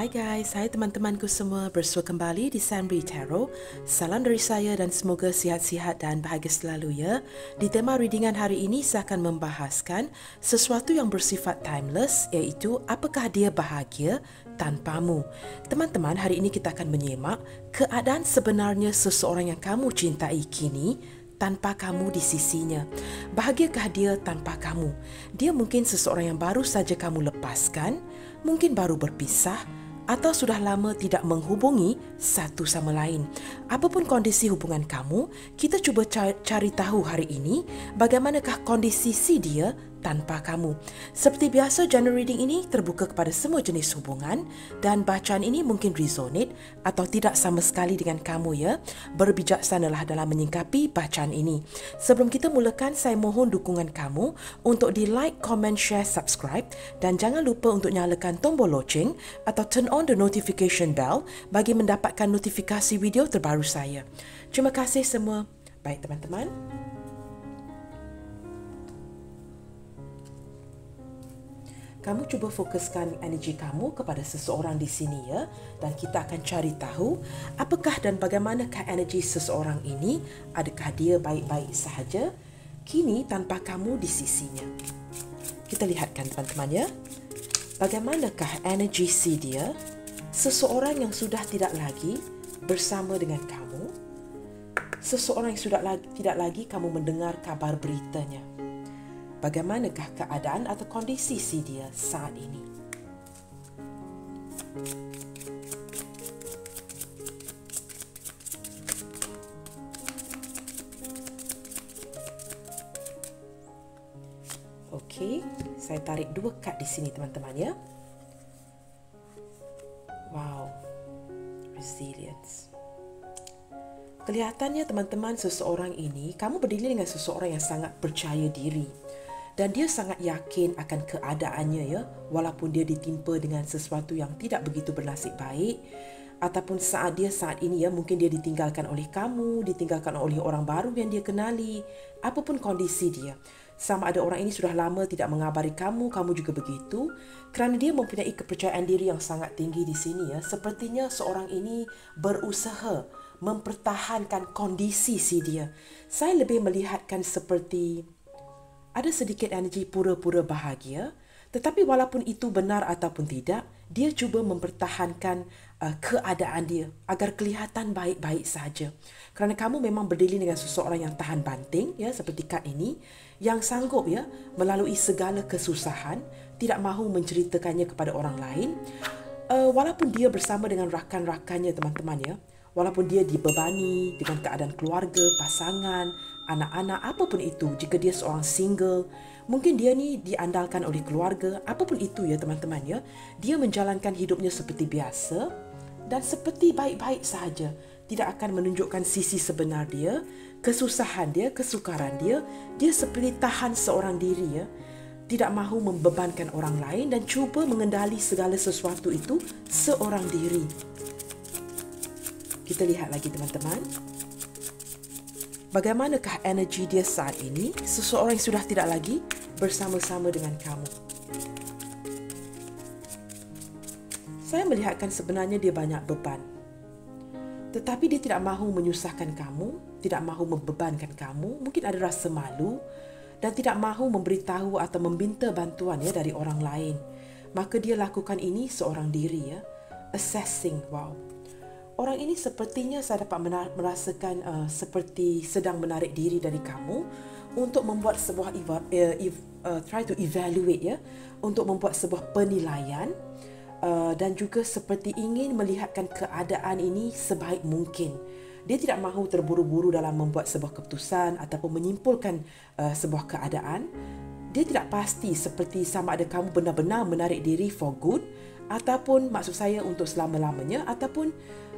Hai guys, hai teman-temanku semua, bersua kembali di Sandri Tarot. Salam dari saya dan semoga sihat-sihat dan bahagia selalu ya. Di tema readingan hari ini saya akan membahaskan sesuatu yang bersifat timeless, iaitu apakah dia bahagia tanpamu. Teman-teman, hari ini kita akan menyemak keadaan sebenarnya seseorang yang kamu cintai kini tanpa kamu di sisinya. Bahagiakah dia tanpa kamu? Dia mungkin seseorang yang baru saja kamu lepaskan, mungkin baru berpisah, atau sudah lama tidak menghubungi satu sama lain. Apapun kondisi hubungan kamu, kita cuba cari tahu hari ini bagaimanakah kondisi si dia tanpa kamu. Seperti biasa, general reading ini terbuka kepada semua jenis hubungan dan bacaan ini mungkin resonate atau tidak sama sekali dengan kamu ya. Berbijaksanalah dalam menyingkapi bacaan ini. Sebelum kita mulakan, saya mohon dukungan kamu untuk di like, comment, share, subscribe dan jangan lupa untuk nyalakan tombol loceng atau turn on the notification bell bagi mendapatkan notifikasi video terbaru saya. Terima kasih semua. Baik teman-teman. Kamu cuba fokuskan energi kamu kepada seseorang di sini ya, dan kita akan cari tahu apakah dan bagaimanakah energi seseorang ini. Adakah dia baik-baik sahaja kini tanpa kamu di sisinya? Kita lihatkan teman-teman ya. Bagaimanakah energi si dia, seseorang yang sudah tidak lagi bersama dengan kamu, seseorang yang sudah tidak lagi kamu mendengar kabar beritanya. Bagaimanakah keadaan atau kondisi si dia saat ini? Okey, saya tarik 2 kad di sini teman-teman ya. Wow, resilience. Kelihatannya teman-teman, seseorang ini, kamu berdiri dengan seseorang yang sangat percaya diri. Dan dia sangat yakin akan keadaannya ya, walaupun dia ditimpa dengan sesuatu yang tidak begitu bernasib baik, ataupun saat ini ya, mungkin dia ditinggalkan oleh kamu, ditinggalkan oleh orang baru yang dia kenali, apapun kondisi dia. Sama ada orang ini sudah lama tidak mengabari kamu, kamu juga begitu, kerana dia mempunyai kepercayaan diri yang sangat tinggi di sini ya. Sepertinya seorang ini berusaha mempertahankan kondisi si dia. Saya lebih melihatkan seperti ada sedikit energi pura-pura bahagia, tetapi walaupun itu benar ataupun tidak, dia cuba mempertahankan keadaan dia agar kelihatan baik-baik saja. Kerana kamu memang berdiri dengan seseorang yang tahan banting, ya, seperti kad ini, yang sanggup ya melalui segala kesusahan, tidak mahu menceritakannya kepada orang lain, walaupun dia bersama dengan rakan-rakannya teman-teman ya. Walaupun dia dibebani dengan keadaan keluarga, pasangan, anak-anak, apapun itu, jika dia seorang single, mungkin dia ni diandalkan oleh keluarga, apapun itu ya teman-teman ya, dia menjalankan hidupnya seperti biasa dan seperti baik-baik sahaja, tidak akan menunjukkan sisi sebenar dia, kesusahan dia, kesukaran dia, dia seperti tahan seorang diri ya, tidak mahu membebankan orang lain dan cuba mengendali segala sesuatu itu seorang diri. Kita lihat lagi teman-teman. Bagaimanakah energi dia saat ini? Seseorang yang sudah tidak lagi bersama-sama dengan kamu. Saya melihatkan sebenarnya dia banyak beban. Tetapi dia tidak mahu menyusahkan kamu, tidak mahu membebankan kamu, mungkin ada rasa malu dan tidak mahu memberitahu atau meminta bantuan ya dari orang lain. Maka dia lakukan ini seorang diri ya. Assessing, wow. Orang ini sepertinya saya dapat merasakan seperti sedang menarik diri dari kamu untuk membuat sebuah try to evaluate ya, untuk membuat sebuah penilaian dan juga seperti ingin melihatkan keadaan ini sebaik mungkin. Dia tidak mahu terburu-buru dalam membuat sebuah keputusan ataupun menyimpulkan sebuah keadaan. Dia tidak pasti seperti sama ada kamu benar-benar menarik diri for good ataupun maksud saya untuk selama-lamanya, ataupun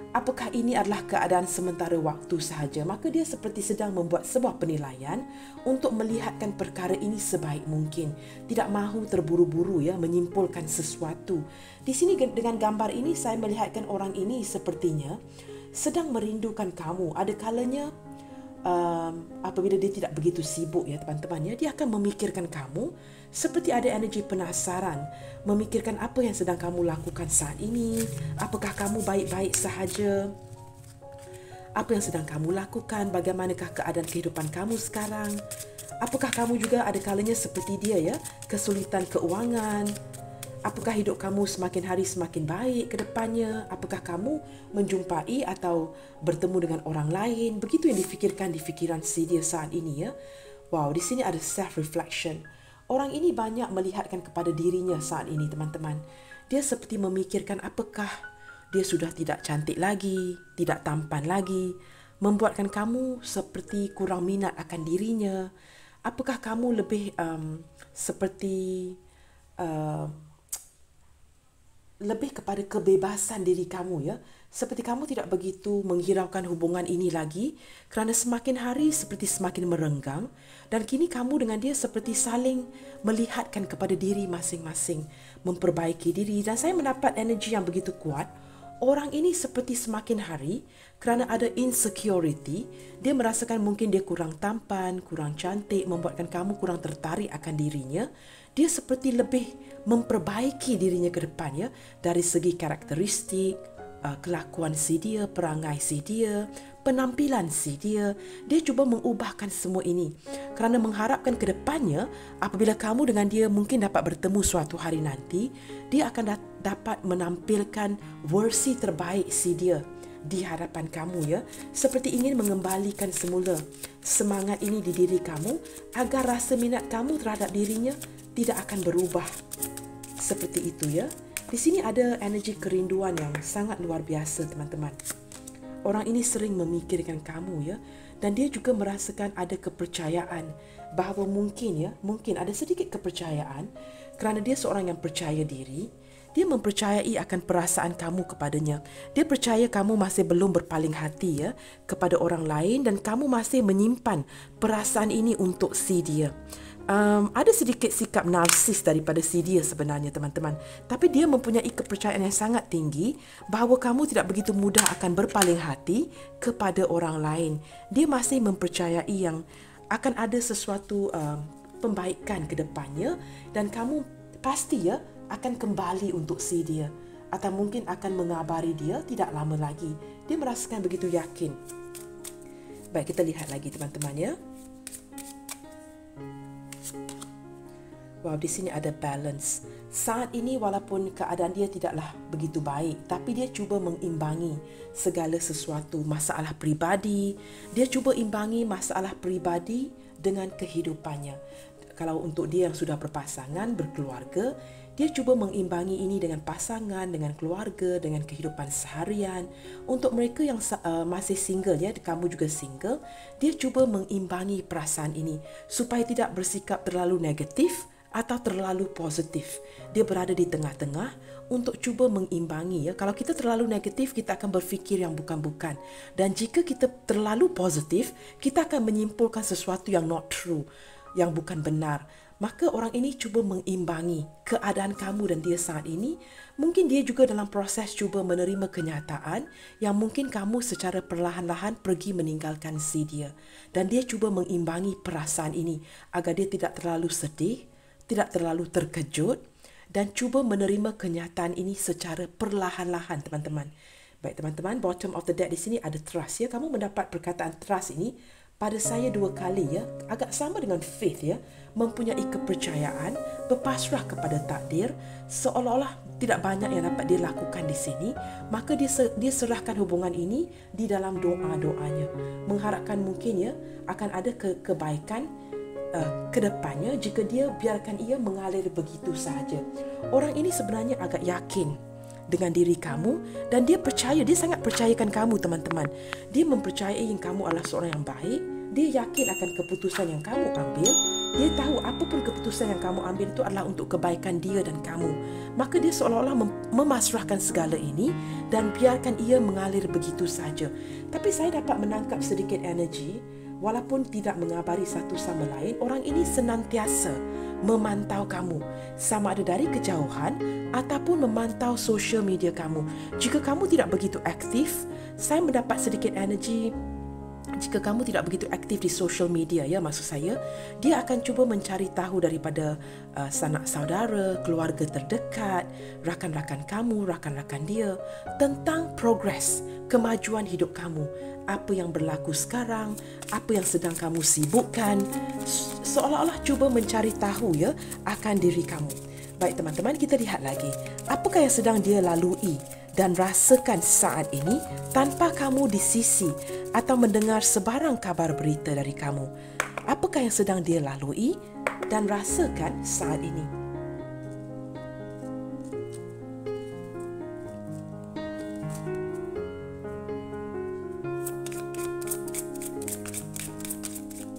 apakah ini adalah keadaan sementara waktu sahaja. Maka dia seperti sedang membuat sebuah penilaian untuk melihatkan perkara ini sebaik mungkin. Tidak mahu terburu-buru ya menyimpulkan sesuatu. Di sini dengan gambar ini saya melihatkan orang ini sepertinya sedang merindukan kamu. Ada kalanya apabila dia tidak begitu sibuk ya teman-teman ya, dia akan memikirkan kamu seperti ada energi penasaran, memikirkan apa yang sedang kamu lakukan saat ini, apakah kamu baik-baik sahaja, apa yang sedang kamu lakukan, bagaimanakah keadaan kehidupan kamu sekarang, apakah kamu juga ada kalanya seperti dia ya, kesulitan keuangan, apakah hidup kamu semakin hari semakin baik ke depannya, apakah kamu menjumpai atau bertemu dengan orang lain. Begitu yang difikirkan di fikiran si dia saat ini ya. Wow, di sini ada self-reflection. Orang ini banyak melihatkan kepada dirinya saat ini teman-teman. Dia seperti memikirkan apakah dia sudah tidak cantik lagi, tidak tampan lagi, membuatkan kamu seperti kurang minat akan dirinya. Apakah kamu lebih seperti lebih kepada kebebasan diri kamu ya. Seperti kamu tidak begitu menghiraukan hubungan ini lagi kerana semakin hari seperti semakin merenggang, dan kini kamu dengan dia seperti saling melihatkan kepada diri masing-masing, memperbaiki diri. Dan saya mendapat energi yang begitu kuat. Orang ini seperti semakin hari kerana ada insecurity, dia merasakan mungkin dia kurang tampan, kurang cantik, membuatkan kamu kurang tertarik akan dirinya. Dia seperti lebih memperbaiki dirinya ke depan ya, dari segi karakteristik, kelakuan si dia, perangai si dia, penampilan si dia. Dia cuba mengubahkan semua ini kerana mengharapkan ke depannya apabila kamu dengan dia mungkin dapat bertemu suatu hari nanti, dia akan dapat menampilkan versi terbaik si dia di hadapan kamu ya, seperti ingin mengembalikan semula semangat ini di diri kamu agar rasa minat kamu terhadap dirinya tidak akan berubah. Seperti itu ya. Di sini ada energi kerinduan yang sangat luar biasa teman-teman. Orang ini sering memikirkan kamu ya, dan dia juga merasakan ada kepercayaan bahawa mungkin ada sedikit kepercayaan kerana dia seorang yang percaya diri. Dia mempercayai akan perasaan kamu kepadanya. Dia percaya kamu masih belum berpaling hati ya kepada orang lain, dan kamu masih menyimpan perasaan ini untuk si dia. Ada sedikit sikap narsis daripada si dia sebenarnya teman-teman. Tapi dia mempunyai kepercayaan yang sangat tinggi bahawa kamu tidak begitu mudah akan berpaling hati kepada orang lain. Dia masih mempercayai yang akan ada sesuatu pembaikan ke depannya, dan kamu pasti ya akan kembali untuk si dia, atau mungkin akan mengabari dia tidak lama lagi. Dia merasakan begitu yakin. Baik, kita lihat lagi teman-teman ya. Wow, di sini ada balance. Saat ini walaupun keadaan dia tidaklah begitu baik, tapi dia cuba mengimbangi segala sesuatu, masalah peribadi. Dia cuba imbangi masalah peribadi dengan kehidupannya. Kalau untuk dia yang sudah berpasangan, berkeluarga, dia cuba mengimbangi ini dengan pasangan, dengan keluarga, dengan kehidupan seharian. Untuk mereka yang masih single ya, kamu juga single, dia cuba mengimbangi perasaan ini supaya tidak bersikap terlalu negatif atau terlalu positif. Dia berada di tengah-tengah untuk cuba mengimbangi ya. Kalau kita terlalu negatif, kita akan berfikir yang bukan-bukan. Dan jika kita terlalu positif, kita akan menyimpulkan sesuatu yang not true, yang bukan benar. Maka orang ini cuba mengimbangi keadaan kamu dan dia saat ini. Mungkin dia juga dalam proses cuba menerima kenyataan yang mungkin kamu secara perlahan-lahan pergi meninggalkan si dia. Dan dia cuba mengimbangi perasaan ini agar dia tidak terlalu sedih, tidak terlalu terkejut, dan cuba menerima kenyataan ini secara perlahan-lahan teman-teman. Baik teman-teman, bottom of the deck di sini ada trust ya. Kamu mendapat perkataan trust ini pada saya 2 kali ya. Agak sama dengan faith ya. Mempunyai kepercayaan, berpasrah kepada takdir, seolah-olah tidak banyak yang dapat dia lakukan di sini. Maka dia serahkan hubungan ini di dalam doa-doanya, mengharapkan mungkin ya akan ada kebaikan ke depannya jika dia biarkan ia mengalir begitu sahaja. Orang ini sebenarnya agak yakin dengan diri kamu, dan dia percaya, dia sangat percayakan kamu teman-teman. Dia mempercayai yang kamu adalah seorang yang baik. Dia yakin akan keputusan yang kamu ambil. Dia tahu apapun keputusan yang kamu ambil itu adalah untuk kebaikan dia dan kamu. Maka dia seolah-olah memasrahkan segala ini dan biarkan ia mengalir begitu saja. Tapi saya dapat menangkap sedikit energi. Walaupun tidak mengabari satu sama lain, orang ini senantiasa memantau kamu, sama ada dari kejauhan ataupun memantau social media kamu. Jika kamu tidak begitu aktif, saya mendapat sedikit energi jika kamu tidak begitu aktif di social media, ya, maksud saya, dia akan cuba mencari tahu daripada sanak saudara, keluarga terdekat, rakan-rakan kamu, rakan-rakan dia tentang progres, kemajuan hidup kamu, apa yang berlaku sekarang, apa yang sedang kamu sibukkan, seolah-olah cuba mencari tahu, ya, akan diri kamu. Baik teman-teman, kita lihat lagi. Apakah yang sedang dia lalui dan rasakan saat ini tanpa kamu di sisi atau mendengar sebarang kabar berita dari kamu? Apakah yang sedang dia lalui dan rasakan saat ini?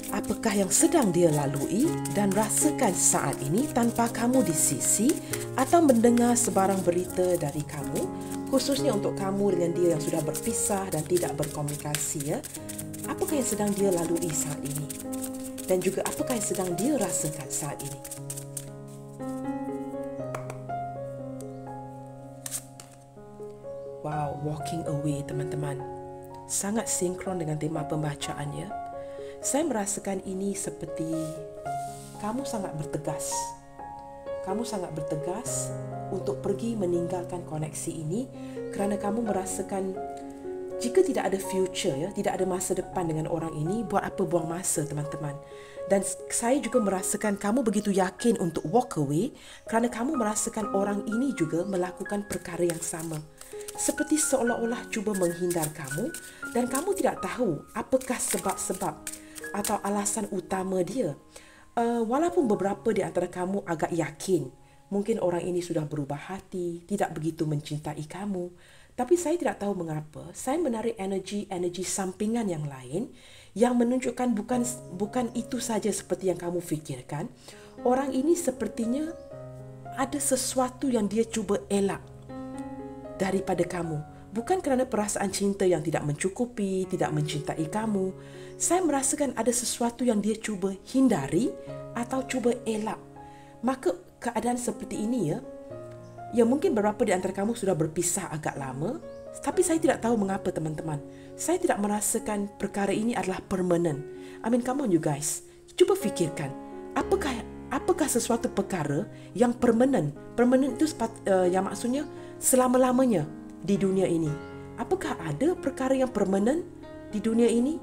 Apakah yang sedang dia lalui dan rasakan saat ini tanpa kamu di sisi atau mendengar sebarang berita dari kamu, khususnya untuk kamu dengan dia yang sudah berpisah dan tidak berkomunikasi, ya? Apakah yang sedang dia lalui saat ini? Dan juga apakah yang sedang dia rasakan saat ini? Wow, walking away teman-teman. Sangat sinkron dengan tema pembacaannya. Saya merasakan ini seperti kamu sangat bertegas. Kamu sangat bertegas untuk pergi meninggalkan koneksi ini kerana kamu merasakan jika tidak ada future, ya, tidak ada masa depan dengan orang ini, buat apa buang masa, teman-teman. Dan saya juga merasakan kamu begitu yakin untuk walk away kerana kamu merasakan orang ini juga melakukan perkara yang sama. Seperti seolah-olah cuba menghindar kamu dan kamu tidak tahu apakah sebab-sebab atau alasan utama dia. Walaupun beberapa di antara kamu agak yakin, mungkin orang ini sudah berubah hati, tidak begitu mencintai kamu. Tapi saya tidak tahu mengapa, saya menarik energi sampingan yang lain yang menunjukkan bukan itu saja seperti yang kamu fikirkan. Orang ini sepertinya ada sesuatu yang dia cuba elak daripada kamu. Bukan kerana perasaan cinta yang tidak mencukupi, tidak mencintai kamu. Saya merasakan ada sesuatu yang dia cuba hindari atau cuba elak. Maka keadaan seperti ini, ya mungkin beberapa di antara kamu sudah berpisah agak lama, tapi saya tidak tahu mengapa teman-teman. Saya tidak merasakan perkara ini adalah permanent. I mean, come on you guys. Cuba fikirkan, apakah sesuatu perkara yang permanent? Permanent itu yang maksudnya selama-lamanya di dunia ini. Apakah ada perkara yang permanent di dunia ini?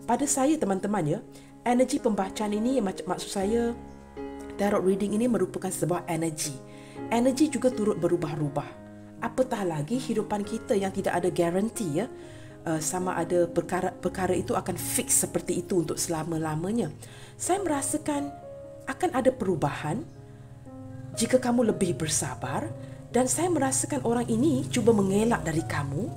Pada saya teman-teman, ya, energi pembacaan ini, maksud saya tarot reading ini merupakan sebuah energi. Energi juga turut berubah-ubah. Apatah lagi hidupan kita yang tidak ada garanti, ya, sama ada perkara itu akan fix seperti itu untuk selama-lamanya. Saya merasakan akan ada perubahan jika kamu lebih bersabar. Dan saya merasakan orang ini cuba mengelak dari kamu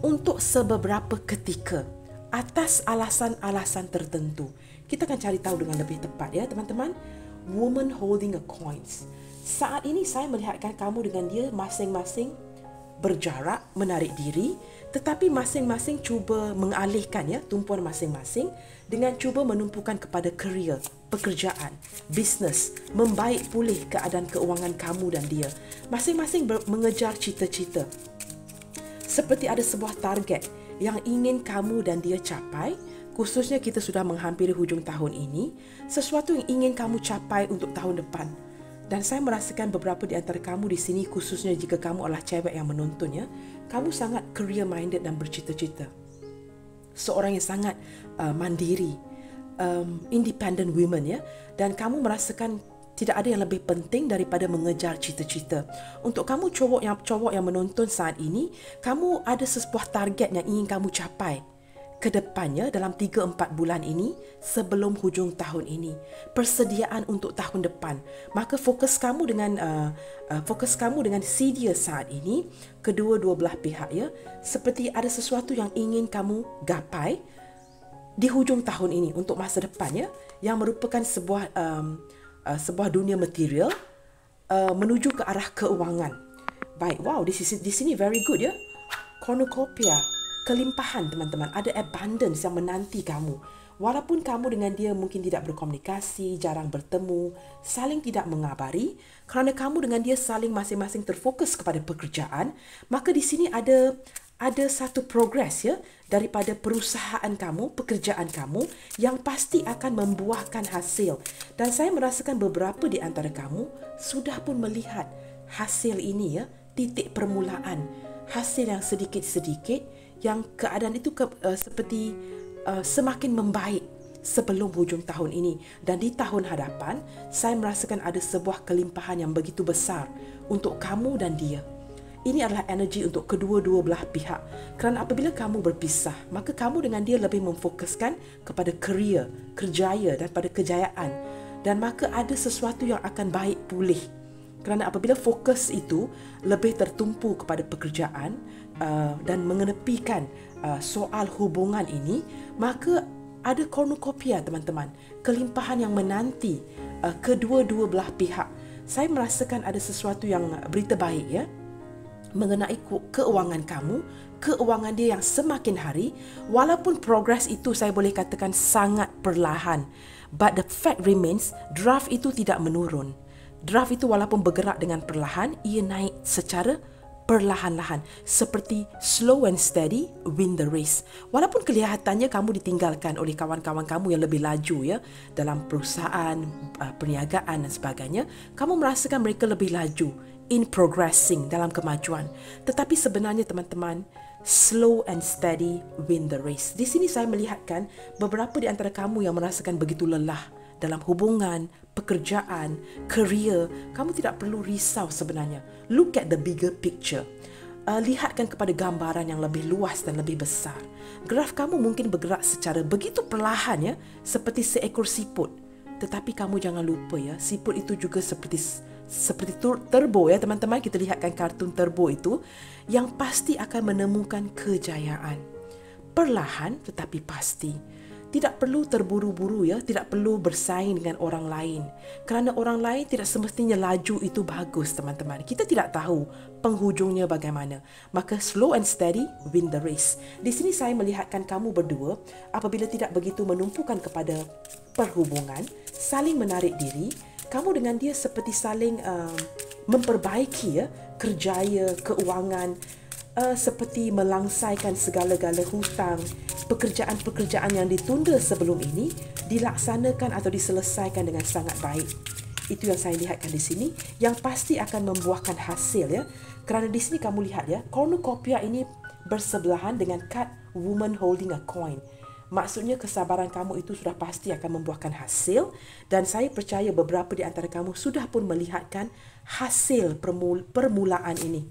untuk sebeberapa ketika atas alasan-alasan tertentu. Kita akan cari tahu dengan lebih tepat, ya teman-teman. Woman holding a coins. Saat ini saya melihatkan kamu dengan dia masing-masing berjarak, menarik diri, tetapi masing-masing cuba mengalihkan, ya, tumpuan masing-masing dengan cuba menumpukan kepada career, pekerjaan, bisnes, membaik pulih keadaan keuangan kamu dan dia. Masing-masing mengejar cita-cita. Seperti ada sebuah target yang ingin kamu dan dia capai, khususnya kita sudah menghampiri hujung tahun ini, sesuatu yang ingin kamu capai untuk tahun depan. Dan saya merasakan beberapa di antara kamu di sini, khususnya jika kamu adalah cewek yang menonton, ya, kamu sangat career minded dan bercita-cita. Seorang yang sangat mandiri, independent women, ya, dan kamu merasakan tidak ada yang lebih penting daripada mengejar cita-cita. Untuk kamu cowok yang menonton saat ini, kamu ada sebuah target yang ingin kamu capai ke depannya dalam 3-4 bulan ini sebelum hujung tahun ini. Persediaan untuk tahun depan. Maka fokus kamu dengan si dia saat ini, kedua-dua belah pihak, ya, seperti ada sesuatu yang ingin kamu gapai di hujung tahun ini untuk masa depan, ya, yang merupakan sebuah dunia material menuju ke arah keuangan. Baik, wow, di sini very good, ya. Cornucopia, kelimpahan teman-teman, ada abundance yang menanti kamu. Walaupun kamu dengan dia mungkin tidak berkomunikasi, jarang bertemu, saling tidak mengabari, kerana kamu dengan dia saling masing-masing terfokus kepada pekerjaan, maka di sini ada ada satu progres ya daripada perusahaan kamu, pekerjaan kamu yang pasti akan membuahkan hasil. Dan saya merasakan beberapa di antara kamu sudah pun melihat hasil ini ya, titik permulaan, hasil yang sedikit-sedikit yang keadaan itu seperti semakin membaik sebelum hujung tahun ini. Dan di tahun hadapan, saya merasakan ada sebuah kelimpahan yang begitu besar untuk kamu dan dia. Ini adalah energi untuk kedua-dua belah pihak. Kerana apabila kamu berpisah, maka kamu dengan dia lebih memfokuskan kepada kerjaya, kerjaya dan pada kejayaan. Dan maka ada sesuatu yang akan baik pulih. Kerana apabila fokus itu lebih tertumpu kepada pekerjaan dan mengenepikan soal hubungan ini, maka ada cornucopia teman-teman, kelimpahan yang menanti kedua-dua belah pihak. Saya merasakan ada sesuatu yang berita baik ya, mengenai keuangan kamu, keuangan dia yang semakin hari, walaupun progres itu saya boleh katakan sangat perlahan. But the fact remains, draft itu tidak menurun. Draft itu walaupun bergerak dengan perlahan, ia naik secara perlahan-lahan. Seperti slow and steady, win the race. Walaupun kelihatannya kamu ditinggalkan oleh kawan-kawan kamu yang lebih laju ya, dalam perusahaan, perniagaan dan sebagainya, kamu merasakan mereka lebih laju in progressing, dalam kemajuan. Tetapi sebenarnya teman-teman, slow and steady win the race. Di sini saya melihatkan beberapa di antara kamu yang merasakan begitu lelah dalam hubungan, pekerjaan, kerjaya. Kamu tidak perlu risau sebenarnya. Look at the bigger picture. Lihatkan kepada gambaran yang lebih luas dan lebih besar. Graf kamu mungkin bergerak secara begitu perlahan ya, seperti seekor siput. Tetapi kamu jangan lupa ya, siput itu juga seperti turbo ya teman-teman. Kita lihatkan kartun turbo itu yang pasti akan menemukan kejayaan. Perlahan tetapi pasti. Tidak perlu terburu-buru ya, tidak perlu bersaing dengan orang lain. Kerana orang lain tidak semestinya laju itu bagus teman-teman. Kita tidak tahu penghujungnya bagaimana. Maka slow and steady win the race. Di sini saya melihatkan kamu berdua apabila tidak begitu menumpukan kepada perhubungan, saling menarik diri. Kamu dengan dia seperti saling memperbaiki ya, kerjaya, keuangan, seperti melangsaikan segala-gala hutang, pekerjaan-pekerjaan yang ditunda sebelum ini dilaksanakan atau diselesaikan dengan sangat baik. Itu yang saya lihatkan di sini, yang pasti akan membuahkan hasil ya. Kerana di sini kamu lihat ya, cornucopia ini bersebelahan dengan kad woman holding a coin. Maksudnya kesabaran kamu itu sudah pasti akan membuahkan hasil, dan saya percaya beberapa di antara kamu sudah pun melihatkan hasil permulaan ini.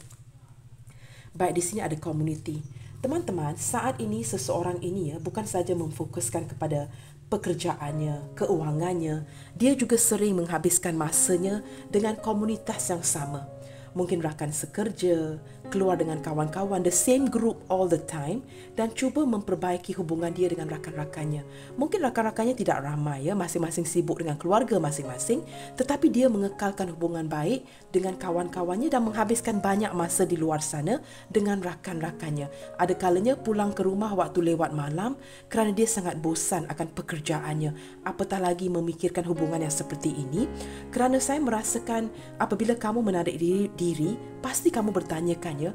Baik, di sini ada community. Teman-teman, saat ini seseorang ini ya bukan saja memfokuskan kepada pekerjaannya, keuangannya, dia juga sering menghabiskan masanya dengan komunitas yang sama. Mungkin rakan sekerja, keluar dengan kawan-kawan, the same group all the time, dan cuba memperbaiki hubungan dia dengan rakan-rakannya. Mungkin rakan-rakannya tidak ramai ya, masing-masing sibuk dengan keluarga masing-masing, tetapi dia mengekalkan hubungan baik dengan kawan-kawannya dan menghabiskan banyak masa di luar sana dengan rakan-rakannya. Ada kalanya pulang ke rumah waktu lewat malam kerana dia sangat bosan akan pekerjaannya, apatah lagi memikirkan hubungan yang seperti ini. Kerana saya merasakan apabila kamu menarik diri, pasti kamu bertanyakan ya,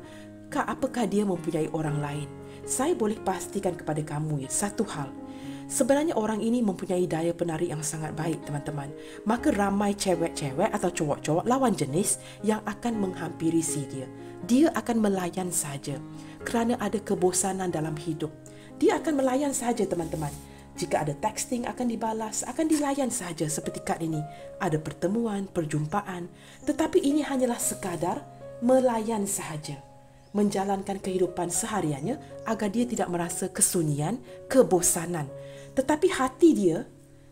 Kak, apakah dia mempunyai orang lain? Saya boleh pastikan kepada kamu ya, satu hal. Sebenarnya orang ini mempunyai daya penarik yang sangat baik teman-teman. Maka ramai cewek-cewek atau cowok-cowok lawan jenis yang akan menghampiri si dia. Dia akan melayan saja kerana ada kebosanan dalam hidup. Dia akan melayan saja teman-teman. Jika ada texting akan dibalas, akan dilayan saja seperti kad ini. Ada pertemuan, perjumpaan. Tetapi ini hanyalah sekadar melayan sahaja. Menjalankan kehidupan sehariannya agar dia tidak merasa kesunyian, kebosanan. Tetapi hati dia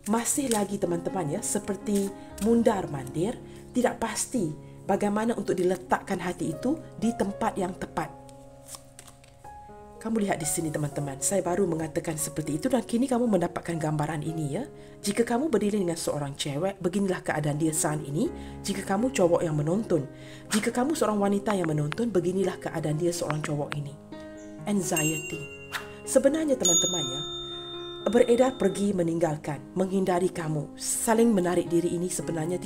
masih lagi teman-teman ya, seperti mundar-mandir, tidak pasti bagaimana untuk diletakkan hati itu di tempat yang tepat. Kamu lihat di sini teman-teman, saya baru mengatakan seperti itu dan kini kamu mendapatkan gambaran ini ya. Jika kamu berdiri dengan seorang cewek, beginilah keadaan dia saat ini. Jika kamu cowok yang menonton, jika kamu seorang wanita yang menonton, beginilah keadaan dia seorang cowok ini. Anxiety. Sebenarnya teman-teman ya, beredar pergi meninggalkan, menghindari kamu, saling menarik diri ini sebenarnya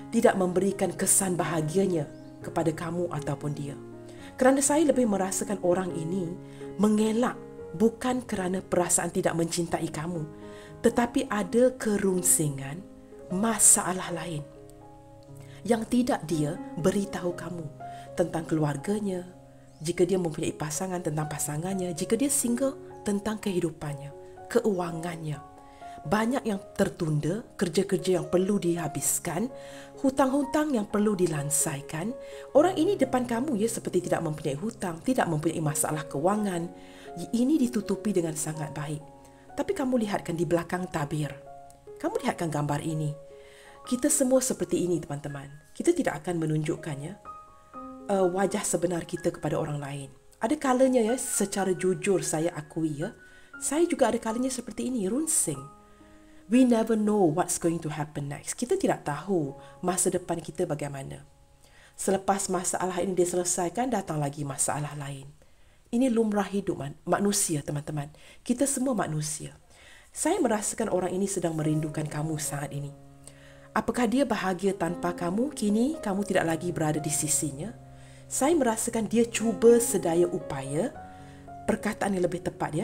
tidak memberikan kesan bahagianya kepada kamu ataupun dia. Kerana saya lebih merasakan orang ini mengelak bukan kerana perasaan tidak mencintai kamu, tetapi ada kerunsingan, masalah lain yang tidak dia beritahu kamu tentang keluarganya, jika dia mempunyai pasangan tentang pasangannya, jika dia single tentang kehidupannya, keuangannya. Banyak yang tertunda, kerja-kerja yang perlu dihabiskan, hutang-hutang yang perlu dilansaikan. Orang ini depan kamu seperti tidak mempunyai hutang, tidak mempunyai masalah kewangan. Ini ditutupi dengan sangat baik. Tapi kamu lihatkan di belakang tabir. Kamu lihatkan gambar ini. Kita semua seperti ini, teman-teman. Kita tidak akan menunjukkannya wajah sebenar kita kepada orang lain. Ada kalanya secara jujur saya akui saya juga ada kalanya seperti ini, runsing. We never know what's going to happen next. Kita tidak tahu masa depan kita bagaimana. Selepas masalah ini diselesaikan, datang lagi masalah lain. Ini lumrah hidup manusia, teman-teman. Kita semua manusia. Saya merasakan orang ini sedang merindukan kamu saat ini. Apakah dia bahagia tanpa kamu? Kini kamu tidak lagi berada di sisinya. Saya merasakan dia cuba sedaya upaya, perkataan yang lebih tepat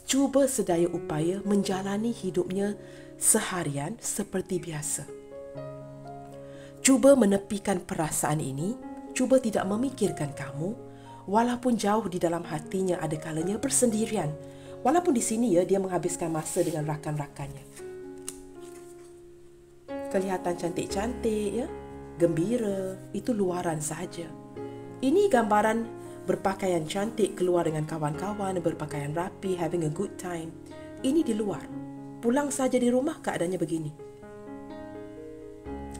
cuba sedaya upaya menjalani hidupnya seharian seperti biasa. Cuba menepikan perasaan ini, cuba tidak memikirkan kamu, walaupun jauh di dalam hatinya ada kalanya bersendirian. Walaupun di sini dia menghabiskan masa dengan rakan-rakannya. Kelihatan cantik-cantik gembira, itu luaran sahaja. Ini gambaran berpakaian cantik, keluar dengan kawan-kawan, berpakaian rapi, having a good time. Ini di luar. Pulang saja di rumah keadaannya begini.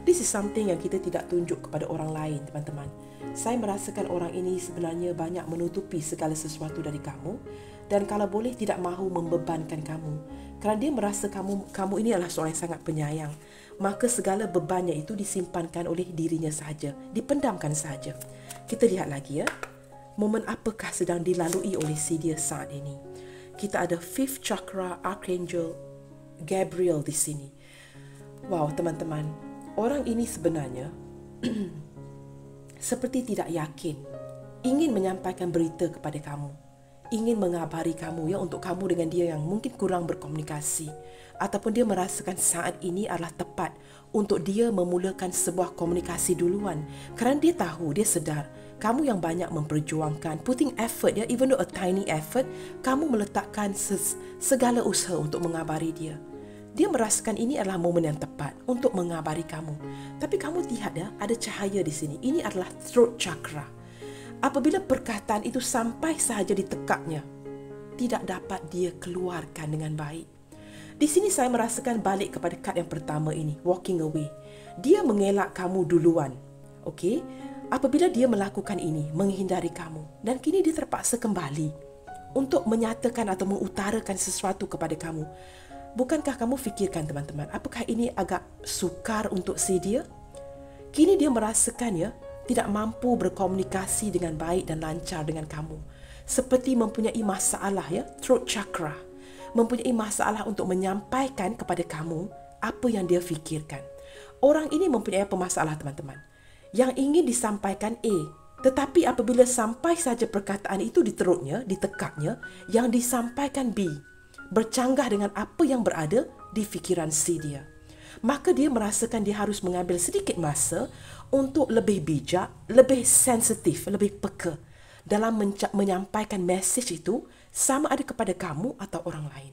This is something yang kita tidak tunjuk kepada orang lain, teman-teman. Saya merasakan orang ini sebenarnya banyak menutupi segala sesuatu dari kamu, dan kalau boleh tidak mahu membebankan kamu. Kerana dia merasa kamu ini adalah seorang yang sangat penyayang, maka segala bebannya itu disimpankan oleh dirinya sahaja, dipendamkan sahaja. Kita lihat lagi momen apakah sedang dilalui oleh si dia saat ini. Kita ada 5th chakra Archangel Gabriel di sini. Wow, teman-teman, orang ini sebenarnya seperti tidak yakin, ingin menyampaikan berita kepada kamu, ingin mengabari kamu untuk kamu dengan dia yang mungkin kurang berkomunikasi, ataupun dia merasakan saat ini adalah tepat untuk dia memulakan sebuah komunikasi duluan, kerana dia tahu, dia sedar kamu yang banyak memperjuangkan, putting effort even though a tiny effort, kamu meletakkan segala usaha untuk mengabari dia. Dia merasakan ini adalah momen yang tepat untuk mengabari kamu. Tapi kamu lihat ada cahaya di sini. Ini adalah throat chakra. Apabila perkataan itu sampai sahaja di tekaknya, tidak dapat dia keluarkan dengan baik. Di sini saya merasakan balik kepada kad yang pertama ini, walking away. Dia mengelak kamu duluan. Okey? Apabila dia melakukan ini, menghindari kamu, dan kini dia terpaksa kembali untuk menyatakan atau mengutarakan sesuatu kepada kamu. Bukankah kamu fikirkan, teman-teman, apakah ini agak sukar untuk si dia? Kini dia merasakan tidak mampu berkomunikasi dengan baik dan lancar dengan kamu. Seperti mempunyai masalah throat chakra. Mempunyai masalah untuk menyampaikan kepada kamu apa yang dia fikirkan. Orang ini mempunyai apa masalah, teman-teman? Yang ingin disampaikan A, tetapi apabila sampai saja perkataan itu di terutnya, di tekaknya, yang disampaikan B bercanggah dengan apa yang berada di fikiran C dia. Maka dia merasakan dia harus mengambil sedikit masa untuk lebih bijak, lebih sensitif, lebih peka dalam menyampaikan mesej itu, sama ada kepada kamu atau orang lain.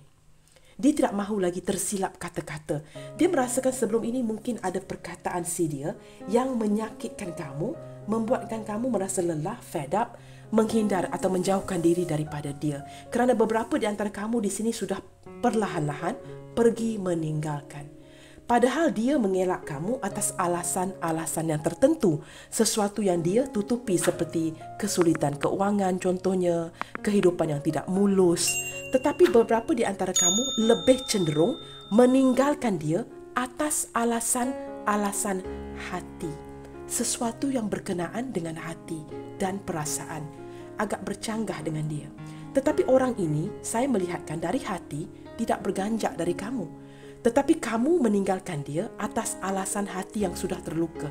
Dia tidak mahu lagi tersilap kata-kata. Dia merasakan sebelum ini mungkin ada perkataan si dia yang menyakitkan kamu, membuatkan kamu merasa lelah, fed up, menghindar atau menjauhkan diri daripada dia. Kerana beberapa di antara kamu di sini sudah perlahan-lahan pergi meninggalkan. Padahal dia mengelak kamu atas alasan-alasan yang tertentu. Sesuatu yang dia tutupi seperti kesulitan keuangan contohnya, kehidupan yang tidak mulus. Tetapi beberapa di antara kamu lebih cenderung meninggalkan dia atas alasan-alasan hati. Sesuatu yang berkenaan dengan hati dan perasaan. Agak bercanggah dengan dia. Tetapi orang ini, saya melihatkan dari hati, tidak berganjak dari kamu. Tetapi kamu meninggalkan dia atas alasan hati yang sudah terluka.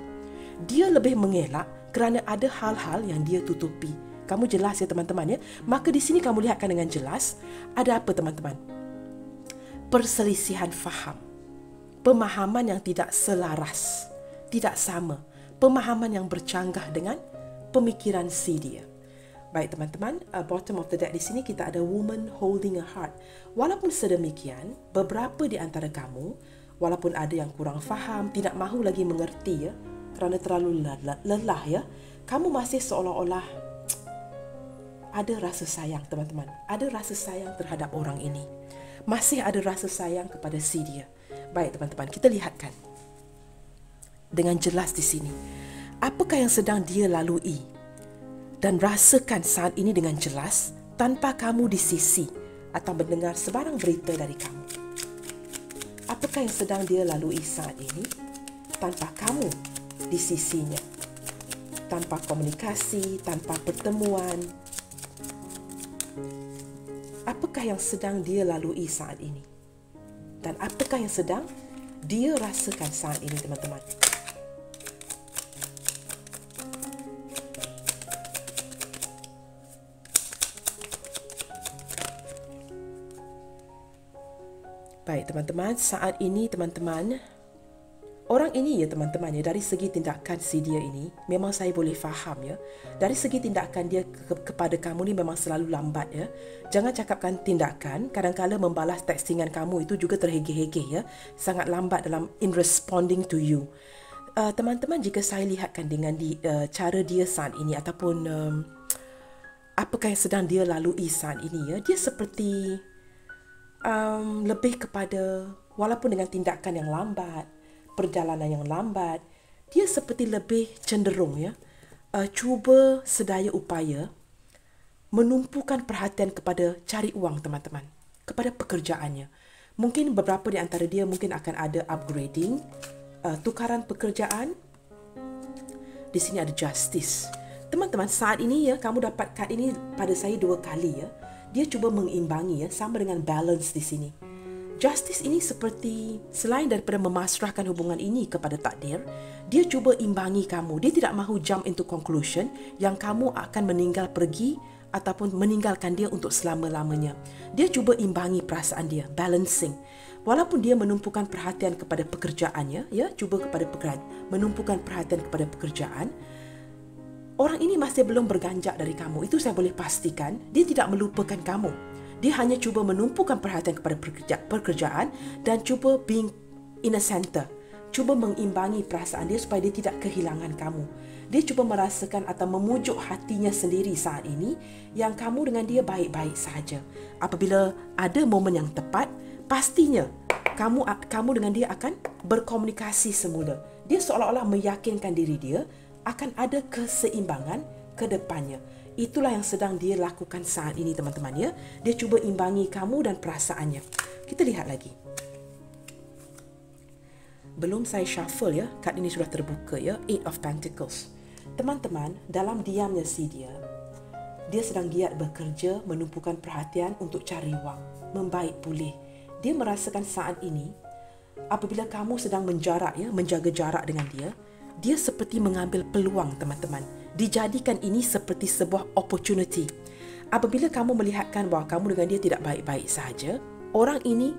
Dia lebih mengelak kerana ada hal-hal yang dia tutupi. Kamu jelas ya teman-teman ya. Maka di sini kamu lihatkan dengan jelas ada apa teman-teman? Perselisihan faham. Pemahaman yang tidak selaras, tidak sama. Pemahaman yang bercanggah dengan pemikiran si dia. Baik teman-teman, bottom of the deck di sini kita ada woman holding a heart. Walaupun sedemikian, beberapa di antara kamu, walaupun ada yang kurang faham, tidak mahu lagi mengerti ya, kerana terlalu lelah ya, kamu masih seolah-olah ada rasa sayang teman-teman. Ada rasa sayang terhadap orang ini. Masih ada rasa sayang kepada si dia. Baik teman-teman, kita lihatkan dengan jelas di sini. Apakah yang sedang dia lalui? Dan rasakan saat ini dengan jelas tanpa kamu di sisi atau mendengar sebarang berita dari kamu. Apakah yang sedang dia lalui saat ini tanpa kamu di sisinya? Tanpa komunikasi, tanpa pertemuan. Apakah yang sedang dia lalui saat ini? Dan apakah yang sedang dia rasakan saat ini teman-teman? Baik teman-teman, saat ini teman-teman, orang ini ya teman-teman ya, dari segi tindakan si dia ini, memang saya boleh faham ya. Dari segi tindakan dia kepada kamu ni memang selalu lambat ya. Jangan cakapkan tindakan, kadang-kadang membalas textingan kamu itu juga terhegeh-hegeh ya. Sangat lambat dalam in responding to you. Teman-teman, jika saya lihatkan dengan cara dia saat ini ataupun apakah yang sedang dia lalui saat ini ya, dia seperti lebih kepada, walaupun dengan tindakan yang lambat, perjalanan yang lambat, dia seperti lebih cenderung ya, cuba sedaya upaya menumpukan perhatian kepada cari uang teman-teman, kepada pekerjaannya. Mungkin beberapa di antara dia mungkin akan ada upgrading, tukaran pekerjaan. Di sini ada justice. Teman-teman, saat ini ya, kamu dapat kad ini pada saya 2 kali ya. Dia cuba mengimbangi ya, sama dengan balance di sini. Justice ini seperti selain daripada memasrahkan hubungan ini kepada takdir, dia cuba imbangi kamu. Dia tidak mahu jump into conclusion yang kamu akan meninggal pergi ataupun meninggalkan dia untuk selama-lamanya. Dia cuba imbangi perasaan dia, balancing. Walaupun dia menumpukan perhatian kepada pekerjaannya, ya, cuba menumpukan perhatian kepada pekerjaan, orang ini masih belum berganjak dari kamu. Itu saya boleh pastikan. Dia tidak melupakan kamu. Dia hanya cuba menumpukan perhatian kepada pekerjaan dan cuba being in a center. Cuba mengimbangi perasaan dia supaya dia tidak kehilangan kamu. Dia cuba merasakan atau memujuk hatinya sendiri saat ini yang kamu dengan dia baik-baik sahaja. Apabila ada momen yang tepat, pastinya kamu dengan dia akan berkomunikasi semula. Dia seolah-olah meyakinkan diri dia akan ada keseimbangan ke depannya. Itulah yang sedang dia lakukan saat ini teman-teman ya. Dia cuba imbangi kamu dan perasaannya. Kita lihat lagi. Belum saya shuffle ya, kad ini sudah terbuka ya, 8 of Pentacles. Teman-teman, dalam diamnya si dia sedang giat bekerja, menumpukan perhatian untuk cari wang, membaik pulih. Dia merasakan saat ini apabila kamu sedang menjaga jarak dengan dia, dia seperti mengambil peluang teman-teman. Dijadikan ini seperti sebuah opportunity. Apabila kamu melihatkan bahawa kamu dengan dia tidak baik-baik sahaja, orang ini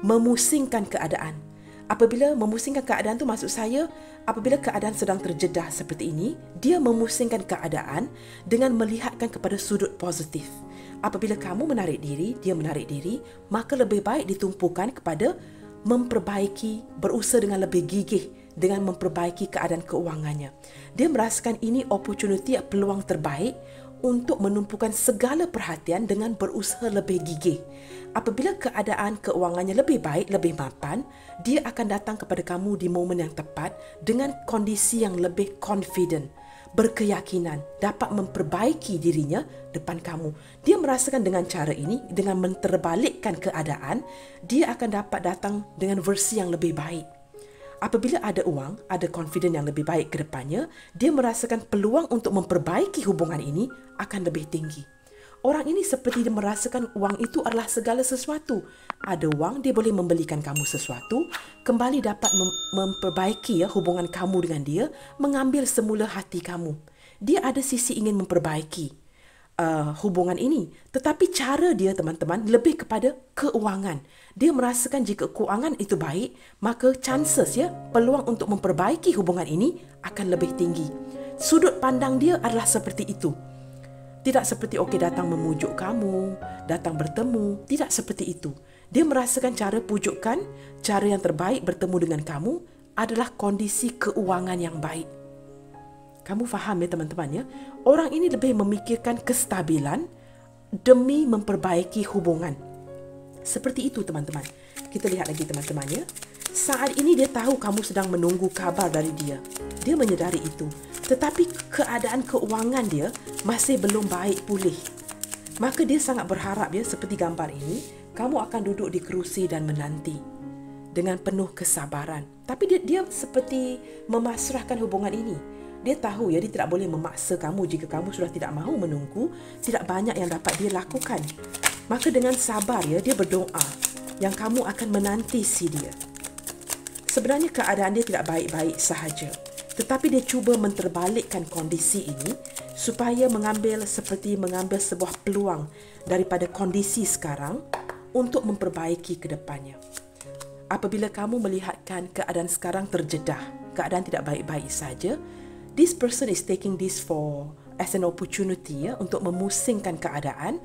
memusingkan keadaan. Apabila memusingkan keadaan tu maksud saya, apabila keadaan sedang terjedah seperti ini, dia memusingkan keadaan dengan melihatkan kepada sudut positif. Apabila kamu menarik diri, dia menarik diri, maka lebih baik ditumpukan kepada memperbaiki, berusaha dengan lebih gigih dengan memperbaiki keadaan keuangannya. Dia merasakan ini opportunity, peluang terbaik untuk menumpukan segala perhatian dengan berusaha lebih gigih. Apabila keadaan keuangannya lebih baik, lebih mapan, dia akan datang kepada kamu di momen yang tepat dengan kondisi yang lebih confident, berkeyakinan, dapat memperbaiki dirinya depan kamu. Dia merasakan dengan cara ini, dengan menterbalikkan keadaan, dia akan dapat datang dengan versi yang lebih baik. Apabila ada uang, ada confident yang lebih baik ke depannya, dia merasakan peluang untuk memperbaiki hubungan ini akan lebih tinggi. Orang ini seperti dia merasakan uang itu adalah segala sesuatu. Ada uang, dia boleh membelikan kamu sesuatu, kembali dapat memperbaiki hubungan kamu dengan dia, mengambil semula hati kamu. Dia ada sisi ingin memperbaiki. hubungan ini. Tetapi cara dia, teman-teman, lebih kepada keuangan. Dia merasakan jika keuangan itu baik, maka chances peluang untuk memperbaiki hubungan ini akan lebih tinggi. Sudut pandang dia adalah seperti itu. Tidak seperti datang memujuk kamu, datang bertemu, tidak seperti itu. Dia merasakan cara pujukan, cara yang terbaik bertemu dengan kamu adalah kondisi keuangan yang baik. Kamu faham teman-teman Orang ini lebih memikirkan kestabilan demi memperbaiki hubungan. Seperti itu teman-teman. Kita lihat lagi teman-teman Saat ini dia tahu kamu sedang menunggu kabar dari dia. Dia menyedari itu. Tetapi keadaan keuangan dia masih belum baik pulih. Maka dia sangat berharap seperti gambar ini, kamu akan duduk di kerusi dan menanti dengan penuh kesabaran. Tapi dia seperti memasrahkan hubungan ini. Dia tahu dia tidak boleh memaksa kamu jika kamu sudah tidak mahu menunggu, tidak banyak yang dapat dia lakukan. Maka dengan sabar dia berdoa yang kamu akan menanti si dia. Sebenarnya keadaan dia tidak baik-baik sahaja. Tetapi dia cuba menterbalikkan kondisi ini supaya mengambil sebuah peluang daripada kondisi sekarang untuk memperbaiki ke depannya. Apabila kamu melihatkan keadaan sekarang terjedah, keadaan tidak baik-baik saja, this person is taking this as an opportunity untuk memusingkan keadaan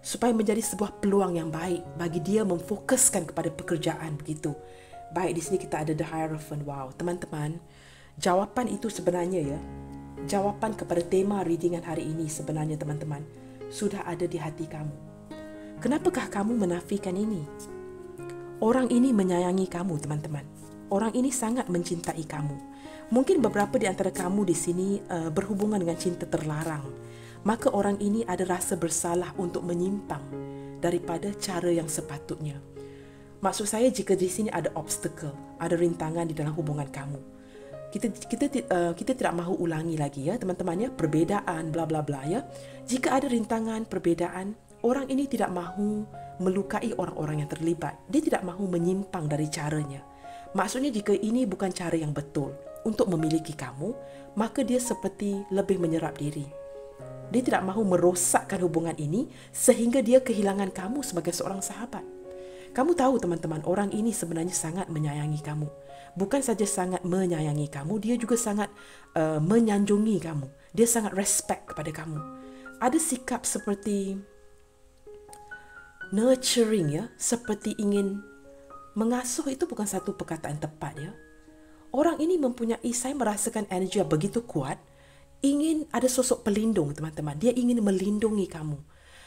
supaya menjadi sebuah peluang yang baik bagi dia memfokuskan kepada pekerjaan begitu. Baik, di sini kita ada the Hierophant. Wow, teman-teman, jawapan itu sebenarnya jawapan kepada tema readingan hari ini sebenarnya teman-teman sudah ada di hati kamu. Kenapakah kamu menafikan ini? Orang ini menyayangi kamu, teman-teman. Orang ini sangat mencintai kamu. Mungkin beberapa di antara kamu di sini berhubungan dengan cinta terlarang. Maka orang ini ada rasa bersalah untuk menyimpang daripada cara yang sepatutnya. Maksud saya jika di sini ada obstacle, ada rintangan di dalam hubungan kamu. Kita tidak mahu ulangi lagi teman-teman perbezaan bla bla bla Jika ada rintangan, perbezaan, orang ini tidak mahu melukai orang-orang yang terlibat. Dia tidak mahu menyimpang dari caranya. Maksudnya jika ini bukan cara yang betul untuk memiliki kamu, maka dia seperti lebih menyerap diri. Dia tidak mahu merosakkan hubungan ini sehingga dia kehilangan kamu sebagai seorang sahabat. Kamu tahu teman-teman, orang ini sebenarnya sangat menyayangi kamu. Bukan saja sangat menyayangi kamu, dia juga sangat menyanjungi kamu. Dia sangat respect kepada kamu. Ada sikap seperti nurturing seperti ingin mengasuh. Itu bukan satu perkataan tepat Orang ini mempunyai, saya merasakan energi yang begitu kuat, ingin ada sosok pelindung teman-teman. Dia ingin melindungi kamu.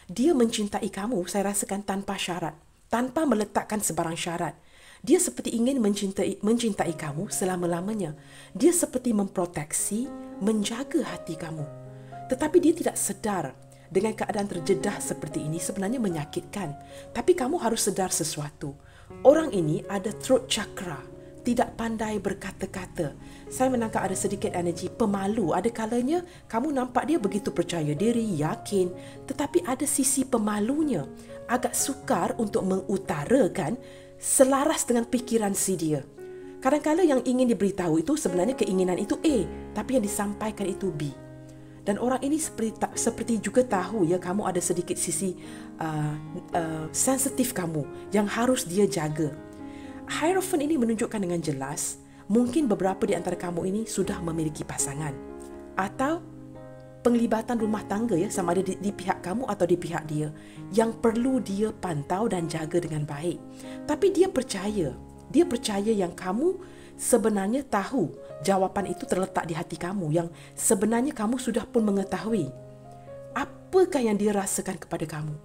Dia mencintai kamu, saya rasakan tanpa syarat, tanpa meletakkan sebarang syarat. Dia seperti ingin mencintai kamu selama-lamanya. Dia seperti memproteksi, menjaga hati kamu. Tetapi dia tidak sedar dengan keadaan terjedah seperti ini sebenarnya menyakitkan. Tapi kamu harus sedar sesuatu. Orang ini ada throat chakra, tidak pandai berkata-kata. Saya menangkap ada sedikit energi pemalu. Ada kalanya kamu nampak dia begitu percaya diri, yakin, tetapi ada sisi pemalunya. Agak sukar untuk mengutarakan selaras dengan pikiran si dia. Kadang-kadang yang ingin diberitahu itu sebenarnya keinginan itu A, tapi yang disampaikan itu B. Dan orang ini seperti juga tahu kamu ada sedikit sisi sensitif kamu yang harus dia jaga. Hierophant ini menunjukkan dengan jelas, mungkin beberapa di antara kamu ini sudah memiliki pasangan atau penglibatan rumah tangga sama ada di pihak kamu atau di pihak dia yang perlu dia pantau dan jaga dengan baik. Tapi dia percaya yang kamu sebenarnya tahu jawapan itu terletak di hati kamu, yang sebenarnya kamu sudah pun mengetahui apakah yang dia rasakan kepada kamu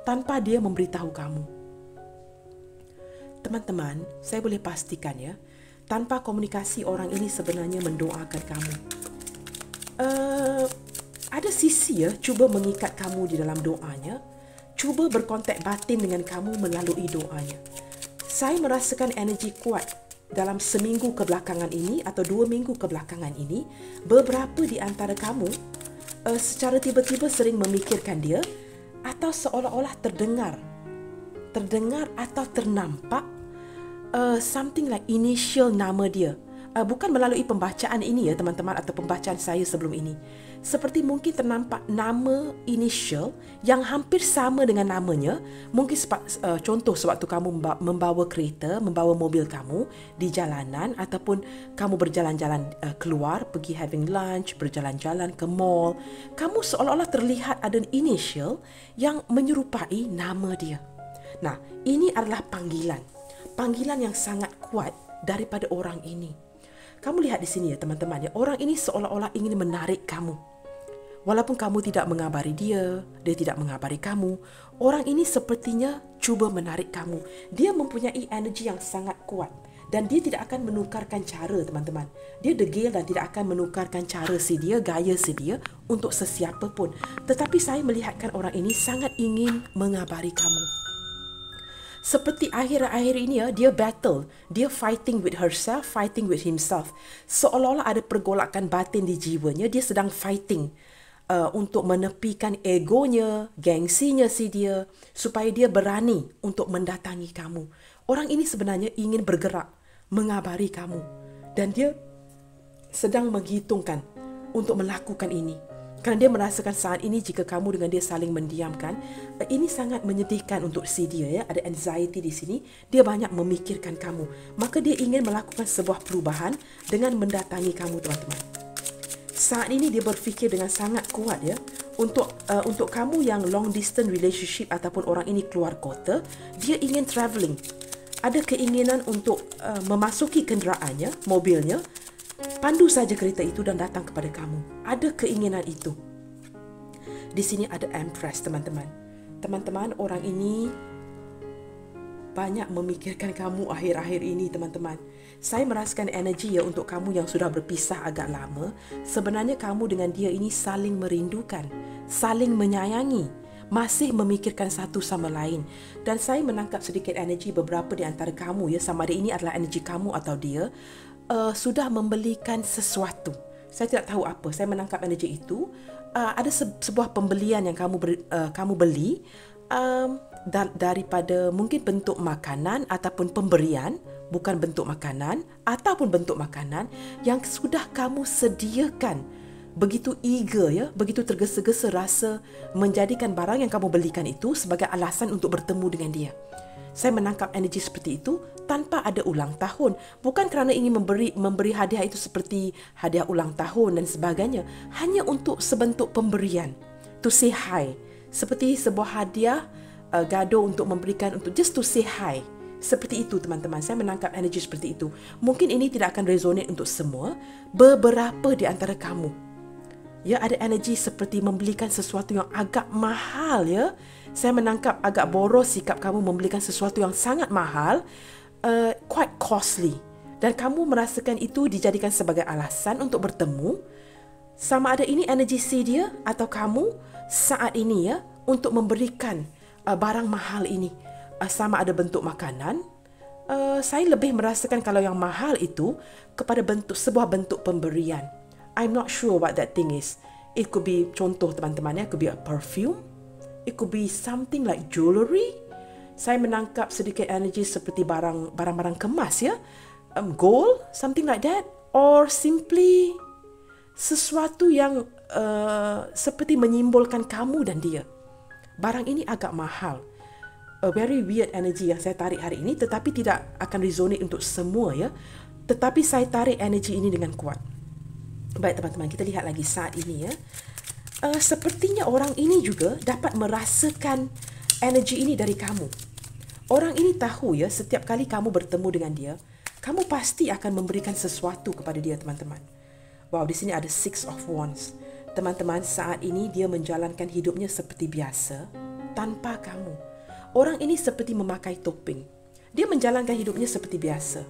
tanpa dia memberitahu kamu. Teman-teman, saya boleh pastikan tanpa komunikasi orang ini sebenarnya mendoakan kamu. Ada sisi cuba mengikat kamu di dalam doanya, cuba berkontak batin dengan kamu melalui doanya. Saya merasakan energi kuat dalam seminggu kebelakangan ini atau 2 minggu kebelakangan ini, beberapa di antara kamu secara tiba-tiba sering memikirkan dia atau seolah-olah terdengar atau ternampak something like initial nama dia bukan melalui pembacaan ini ya teman-teman, atau pembacaan saya sebelum ini. Seperti mungkin ternampak nama initial yang hampir sama dengan namanya. Mungkin contoh sewaktu kamu membawa kereta, membawa mobil kamu di jalanan, ataupun kamu berjalan-jalan keluar, pergi having lunch, berjalan-jalan ke mall, kamu seolah-olah terlihat ada initial yang menyerupai nama dia. Nah, ini adalah panggilan yang sangat kuat daripada orang ini. Kamu lihat di sini ya teman-teman ya, orang ini seolah-olah ingin menarik kamu. Walaupun kamu tidak mengabari dia tidak mengabari kamu, orang ini sepertinya cuba menarik kamu. Dia mempunyai energi yang sangat kuat dan dia tidak akan menukarkan cara teman-teman. Dia degil dan tidak akan menukarkan cara si dia, gaya si dia untuk sesiapa pun. Tetapi saya melihatkan orang ini sangat ingin mengabari kamu. Seperti akhir-akhir ini ya, dia battle, dia fighting with herself, fighting with himself. Seolah-olah ada pergolakan batin di jiwanya, dia sedang fighting untuk menepikan egonya, gengsinya si dia, supaya dia berani untuk mendatangi kamu. Orang ini sebenarnya ingin bergerak, mengabari kamu. Dan dia sedang menghitungkan untuk melakukan ini. Kerana dia merasakan saat ini jika kamu dengan dia saling mendiamkan, ini sangat menyedihkan untuk si dia ya. Ada anxiety di sini, dia banyak memikirkan kamu. Maka dia ingin melakukan sebuah perubahan dengan mendatangi kamu teman-teman. Saat ini dia berfikir dengan sangat kuat ya, untuk kamu yang long distance relationship ataupun orang ini keluar kota, dia ingin travelling. Ada keinginan untuk memasuki kenderaannya, mobilnya, pandu saja kereta itu dan datang kepada kamu. Ada keinginan itu. Di sini ada Empress teman-teman. Teman-teman, orang ini banyak memikirkan kamu akhir-akhir ini teman-teman. Saya merasakan energi ya untuk kamu yang sudah berpisah agak lama. Sebenarnya kamu dengan dia ini saling merindukan, saling menyayangi, masih memikirkan satu sama lain. Dan saya menangkap sedikit energi beberapa di antara kamu ya, sama ada ini adalah energi kamu atau dia, sudah membelikan sesuatu. Saya tidak tahu apa. Saya menangkap energi itu. Ada sebuah pembelian yang kamu beli daripada mungkin bentuk makanan ataupun pemberian, bukan bentuk makanan ataupun bentuk makanan yang sudah kamu sediakan. Begitu eager ya, begitu tergesa-gesa rasa menjadikan barang yang kamu belikan itu sebagai alasan untuk bertemu dengan dia. Saya menangkap energi seperti itu tanpa ada ulang tahun. Bukan kerana ingin memberi hadiah itu seperti hadiah ulang tahun dan sebagainya. Hanya untuk sebentuk pemberian. To say hi. Seperti sebuah hadiah gaduh untuk memberikan, untuk just to say hi. Seperti itu teman-teman. Saya menangkap energi seperti itu. Mungkin ini tidak akan resonate untuk semua. Beberapa di antara kamu, ya, ada energi seperti membelikan sesuatu yang agak mahal ya. Saya menangkap agak boros sikap kamu membelikan sesuatu yang sangat mahal, quite costly. Dan kamu merasakan itu dijadikan sebagai alasan untuk bertemu. Sama ada ini energi si dia atau kamu saat ini ya, untuk memberikan barang mahal ini. Sama ada bentuk makanan. Saya lebih merasakan kalau yang mahal itu kepada sebuah bentuk pemberian. I'm not sure what that thing is. It could be, contoh teman-teman ya, it could be a perfume. It could be something like jewelry. Saya menangkap sedikit energi seperti barang-barang kemas ya. Gold, something like that. Or simply sesuatu yang seperti menyimbolkan kamu dan dia. Barang ini agak mahal. A very weird energy yang saya tarik hari ini, tetapi tidak akan resonate untuk semua ya. Tetapi saya tarik energi ini dengan kuat. Baik teman-teman, kita lihat lagi saat ini ya. Sepertinya orang ini juga dapat merasakan energi ini dari kamu. Orang ini tahu ya, setiap kali kamu bertemu dengan dia, kamu pasti akan memberikan sesuatu kepada dia teman-teman. Wow, di sini ada Six of Wands. Teman-teman, saat ini dia menjalankan hidupnya seperti biasa tanpa kamu. Orang ini seperti memakai topeng. Dia menjalankan hidupnya seperti biasa.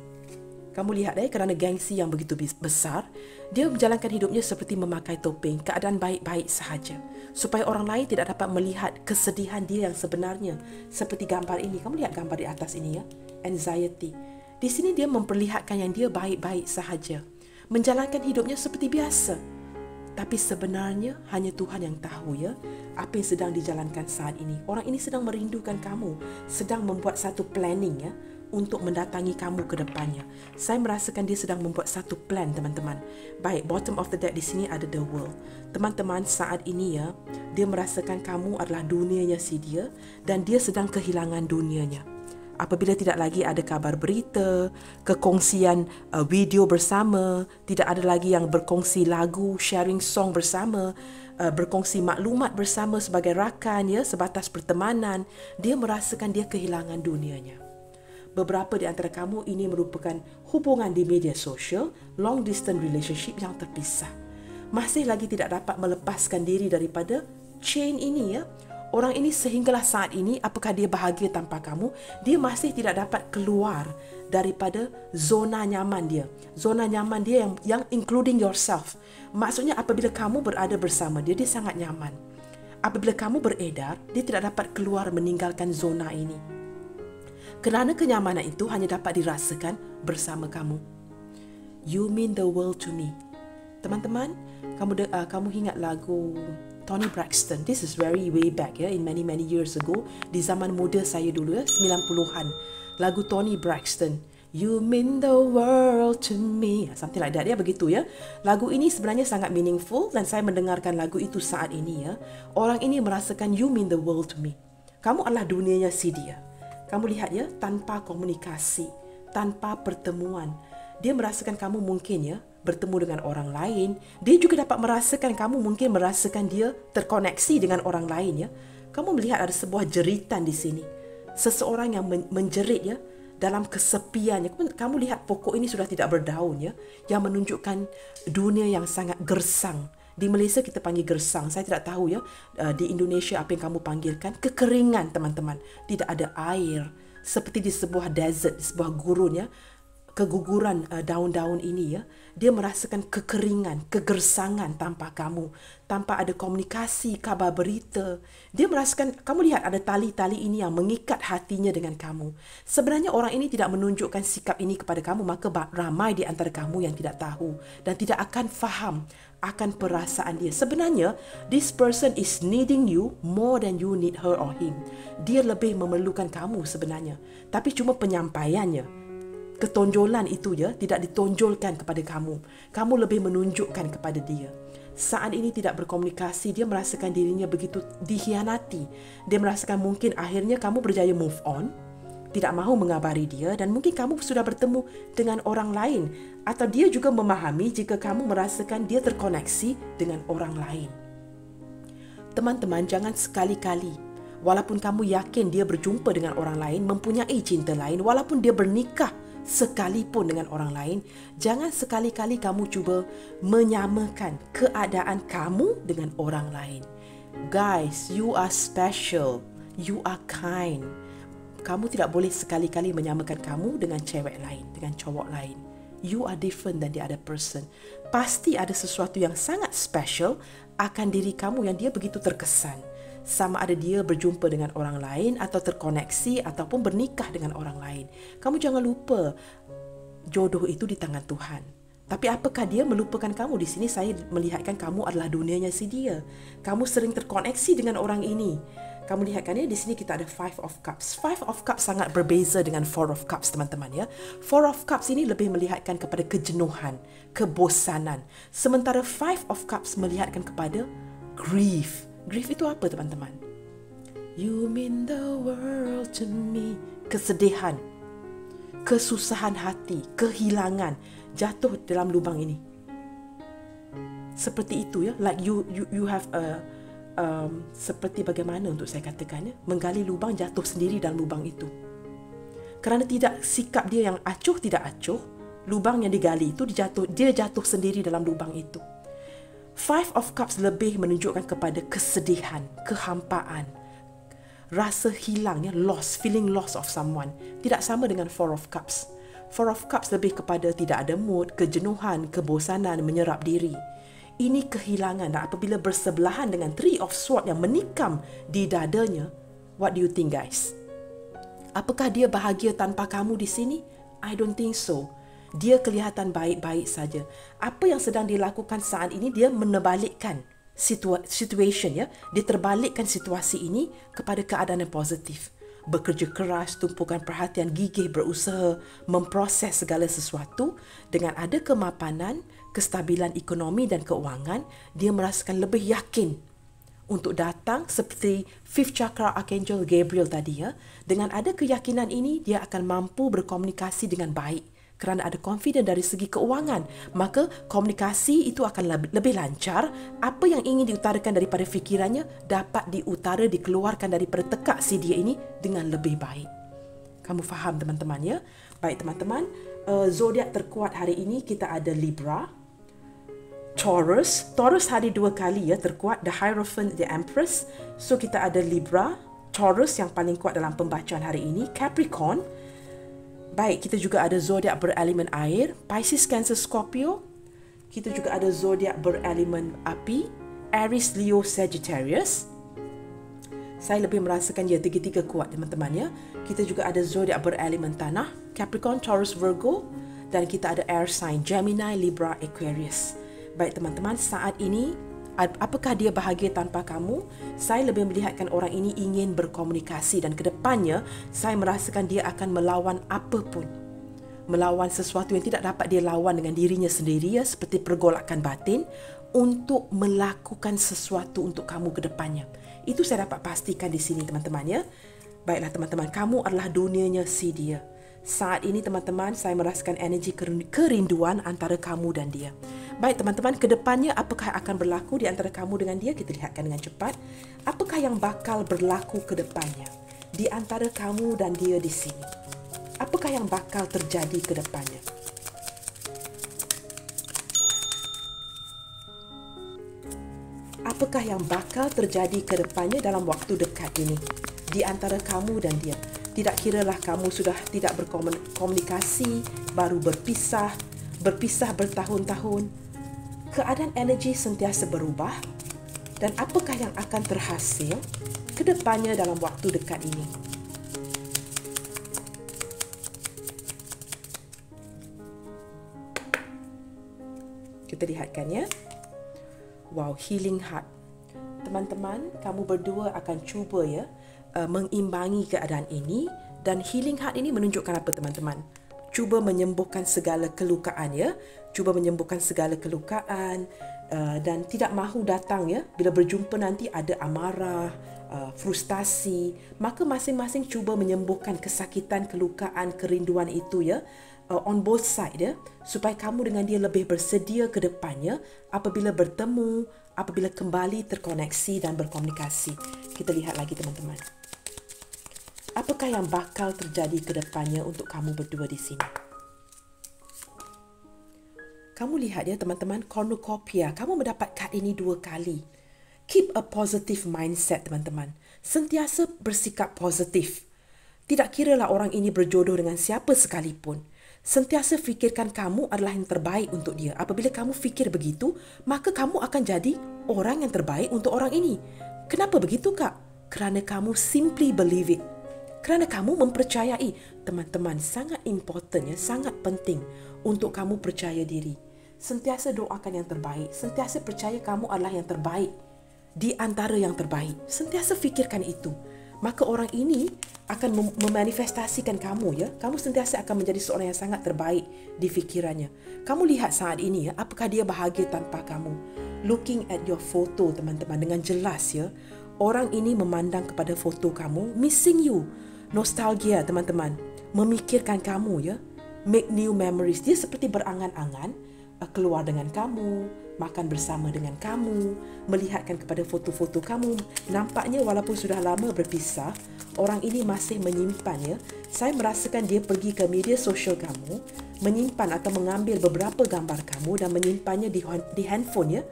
Kamu lihat kerana gengsi yang begitu besar, dia menjalankan hidupnya seperti memakai topeng, keadaan baik-baik sahaja. Supaya orang lain tidak dapat melihat kesedihan dia yang sebenarnya. Seperti gambar ini, kamu lihat gambar di atas ini ya, anxiety. Di sini dia memperlihatkan yang dia baik-baik sahaja. Menjalankan hidupnya seperti biasa. Tapi sebenarnya hanya Tuhan yang tahu ya, apa yang sedang dijalankan saat ini. Orang ini sedang merindukan kamu, sedang membuat satu planning ya, untuk mendatangi kamu ke depannya. Saya merasakan dia sedang membuat satu plan, teman-teman. Baik, bottom of the deck di sini ada the world. Teman-teman, saat ini ya, dia merasakan kamu adalah dunianya si dia dan dia sedang kehilangan dunianya. Apabila tidak lagi ada kabar berita, kekongsian video bersama, tidak ada lagi yang berkongsi lagu, sharing song bersama, berkongsi maklumat bersama sebagai rakan ya, sebatas pertemanan, dia merasakan dia kehilangan dunianya. Beberapa di antara kamu ini merupakan hubungan di media sosial, long distance relationship yang terpisah. Masih lagi tidak dapat melepaskan diri daripada chain ini ya. Orang ini sehinggalah saat ini, apakah dia bahagia tanpa kamu, dia masih tidak dapat keluar daripada zona nyaman dia. Zona nyaman dia yang including yourself. Maksudnya apabila kamu berada bersama dia, dia sangat nyaman. Apabila kamu beredar, dia tidak dapat keluar meninggalkan zona ini. Kerana kenyamanan itu hanya dapat dirasakan bersama kamu. You mean the world to me. Teman-teman, kamu ingat lagu Toni Braxton. This is very way back in many years ago. Di zaman muda saya dulu 90-an. Lagu Toni Braxton. You mean the world to me. Something like that begitu ya. Lagu ini sebenarnya sangat meaningful dan saya mendengarkan lagu itu saat ini ya. Orang ini merasakan you mean the world to me. Kamu adalah dunianya si dia. Kamu lihat ya, tanpa komunikasi, tanpa pertemuan, dia merasakan kamu mungkin ya bertemu dengan orang lain. Dia juga dapat merasakan kamu mungkin merasakan dia terkoneksi dengan orang lain ya. Kamu melihat ada sebuah jeritan di sini. Seseorang yang menjerit ya dalam kesepian. Kamu lihat pokok ini sudah tidak berdaun ya, yang menunjukkan dunia yang sangat gersang. Di Malaysia kita panggil gersang. Saya tidak tahu ya di Indonesia apa yang kamu panggilkan. Kekeringan, teman-teman. Tidak ada air. Seperti di sebuah desert, di sebuah gurun ya. Keguguran daun-daun ini ya, dia merasakan kekeringan, kegersangan tanpa kamu, tanpa ada komunikasi, kabar berita. Dia merasakan, kamu lihat ada tali-tali ini yang mengikat hatinya dengan kamu. Sebenarnya orang ini tidak menunjukkan sikap ini kepada kamu, maka ramai di antara kamu yang tidak tahu dan tidak akan faham akan perasaan dia. Sebenarnya, this person is needing you more than you need her or him. Dia lebih memerlukan kamu sebenarnya, tapi cuma penyampaiannya, ketonjolan itu ya tidak ditonjolkan kepada kamu. Kamu lebih menunjukkan kepada dia. Saat ini tidak berkomunikasi, dia merasakan dirinya begitu dikhianati. Dia merasakan mungkin akhirnya kamu berjaya move on, tidak mahu mengabari dia dan mungkin kamu sudah bertemu dengan orang lain atau dia juga memahami jika kamu merasakan dia terkoneksi dengan orang lain. Teman-teman, jangan sekali-kali walaupun kamu yakin dia berjumpa dengan orang lain, mempunyai cinta lain, walaupun dia bernikah sekalipun dengan orang lain, jangan sekali-kali kamu cuba menyamakan keadaan kamu dengan orang lain. Guys, you are special. You are kind. Kamu tidak boleh sekali-kali menyamakan kamu dengan cewek lain, dengan cowok lain. You are different than the other person. Pasti ada sesuatu yang sangat special akan diri kamu yang dia begitu terkesan. Sama ada dia berjumpa dengan orang lain atau terkoneksi ataupun bernikah dengan orang lain. Kamu jangan lupa jodoh itu di tangan Tuhan. Tapi apakah dia melupakan kamu? Di sini saya melihatkan kamu adalah dunianya si dia. Kamu sering terkoneksi dengan orang ini. Kamu lihat kan ya, di sini kita ada Five of Cups. Five of Cups sangat berbeza dengan Four of Cups, teman-teman ya. Four of Cups ini lebih melihatkan kepada kejenuhan, kebosanan. Sementara Five of Cups melihatkan kepada grief. Grief itu apa, teman-teman? You mean the world to me. Kesedihan, kesusahan hati, kehilangan, jatuh dalam lubang ini. Seperti itu ya, like you have a seperti bagaimana untuk saya katakan ya, menggali lubang, jatuh sendiri dalam lubang itu. Kerana tidak sikap dia yang acuh tidak acuh, lubang yang digali itu dia jatuh sendiri dalam lubang itu. Five of Cups lebih menunjukkan kepada kesedihan, kehampaan, rasa hilang, loss, feeling loss of someone. Tidak sama dengan Four of Cups. Four of Cups lebih kepada tidak ada mood, kejenuhan, kebosanan, menyerap diri. Ini kehilangan, dan apabila bersebelahan dengan Three of Swords yang menikam di dadanya, what do you think, guys? Apakah dia bahagia tanpa kamu di sini? I don't think so. Dia kelihatan baik-baik saja. Apa yang sedang dilakukan saat ini, dia menebalikkan situation ya. Dia terbalikkan situasi ini kepada keadaan yang positif. bekerja keras, tumpukan perhatian, gigih, berusaha memproses segala sesuatu. Dengan ada kemapanan, kestabilan ekonomi dan keuangan, dia merasakan lebih yakin untuk datang seperti Fifth Chakra Archangel Gabriel tadi ya. Dengan ada keyakinan ini, dia akan mampu berkomunikasi dengan baik kerana ada confidence dari segi keuangan. Maka komunikasi itu akan lebih lancar. Apa yang ingin diutarakan daripada fikirannya dapat dikeluarkan daripada tekak si dia ini dengan lebih baik. Kamu faham teman-teman ya? Baik teman-teman, zodiak terkuat hari ini kita ada Libra, Taurus hari 2 kali ya terkuat, the Hierophant, the Empress. So kita ada Libra, Taurus yang paling kuat dalam pembacaan hari ini, Capricorn. Baik, kita juga ada zodiak berelemen air, Pisces, Cancer, Scorpio. Kita juga ada zodiak berelemen api, Aries, Leo, Sagittarius. Saya lebih merasakan dia tiga-tiga kuat teman-teman ya. Kita juga ada zodiak berelemen tanah, Capricorn, Taurus, Virgo. Dan kita ada air sign, Gemini, Libra, Aquarius. Baik teman-teman, saat ini apakah dia bahagia tanpa kamu? Saya lebih melihatkan orang ini ingin berkomunikasi dan kedepannya saya merasakan dia akan melawan apapun. Melawan sesuatu yang tidak dapat dia lawan dengan dirinya sendiri ya, seperti pergolakan batin untuk melakukan sesuatu untuk kamu kedepannya. Itu saya dapat pastikan di sini teman-teman ya. Baiklah teman-teman, kamu adalah dunianya si dia. Saat ini teman-teman, saya merasakan energi kerinduan antara kamu dan dia. Baik teman-teman, kedepannya apakah akan berlaku di antara kamu dengan dia? Kita lihatkan dengan cepat. Apakah yang bakal berlaku kedepannya di antara kamu dan dia di sini? Apakah yang bakal terjadi kedepannya? Apakah yang bakal terjadi kedepannya dalam waktu dekat ini di antara kamu dan dia? Tidak kiralah kamu sudah tidak berkomunikasi, baru berpisah bertahun-tahun. Keadaan energi sentiasa berubah. Dan apakah yang akan terhasil kedepannya dalam waktu dekat ini? Kita lihatkan ya. Wow, healing heart. Teman-teman, kamu berdua akan cuba ya mengimbangi keadaan ini, dan healing heart ini menunjukkan apa teman-teman? Cuba menyembuhkan segala kelukaan ya, cuba menyembuhkan segala kelukaan dan tidak mahu datang ya bila berjumpa nanti ada amarah, frustasi. Maka masing-masing cuba menyembuhkan kesakitan, kelukaan, kerinduan itu ya, on both side ya, supaya kamu dengan dia lebih bersedia ke depannya apabila bertemu, apabila kembali terkoneksi dan berkomunikasi. Kita lihat lagi teman-teman. Apakah yang bakal terjadi ke depannya untuk kamu berdua di sini? Kamu lihat ya teman-teman, cornucopia. Kamu mendapat kad ini 2 kali. Keep a positive mindset teman-teman. Sentiasa bersikap positif. Tidak kiralah orang ini berjodoh dengan siapa sekalipun. Sentiasa fikirkan kamu adalah yang terbaik untuk dia. Apabila kamu fikir begitu, maka kamu akan jadi orang yang terbaik untuk orang ini. Kenapa begitu kak? Kerana kamu simply believe it. Kerana kamu mempercayai. Teman-teman, sangat important ya, sangat penting untuk kamu percaya diri. Sentiasa doakan yang terbaik. Sentiasa percaya kamu adalah yang terbaik di antara yang terbaik. Sentiasa fikirkan itu. Maka orang ini akan memanifestasikan kamu ya. Kamu sentiasa akan menjadi seorang yang sangat terbaik di fikirannya. Kamu lihat saat ini ya, apakah dia bahagia tanpa kamu? Looking at your photo teman-teman dengan jelas ya. Orang ini memandang kepada foto kamu, missing you. Nostalgia teman-teman, memikirkan kamu ya, make new memories. Dia seperti berangan-angan keluar dengan kamu, makan bersama dengan kamu, melihatkan kepada foto-foto kamu. Nampaknya walaupun sudah lama berpisah, orang ini masih menyimpan ya. Saya merasakan dia pergi ke media sosial kamu, menyimpan atau mengambil beberapa gambar kamu dan menyimpannya di handphone ya,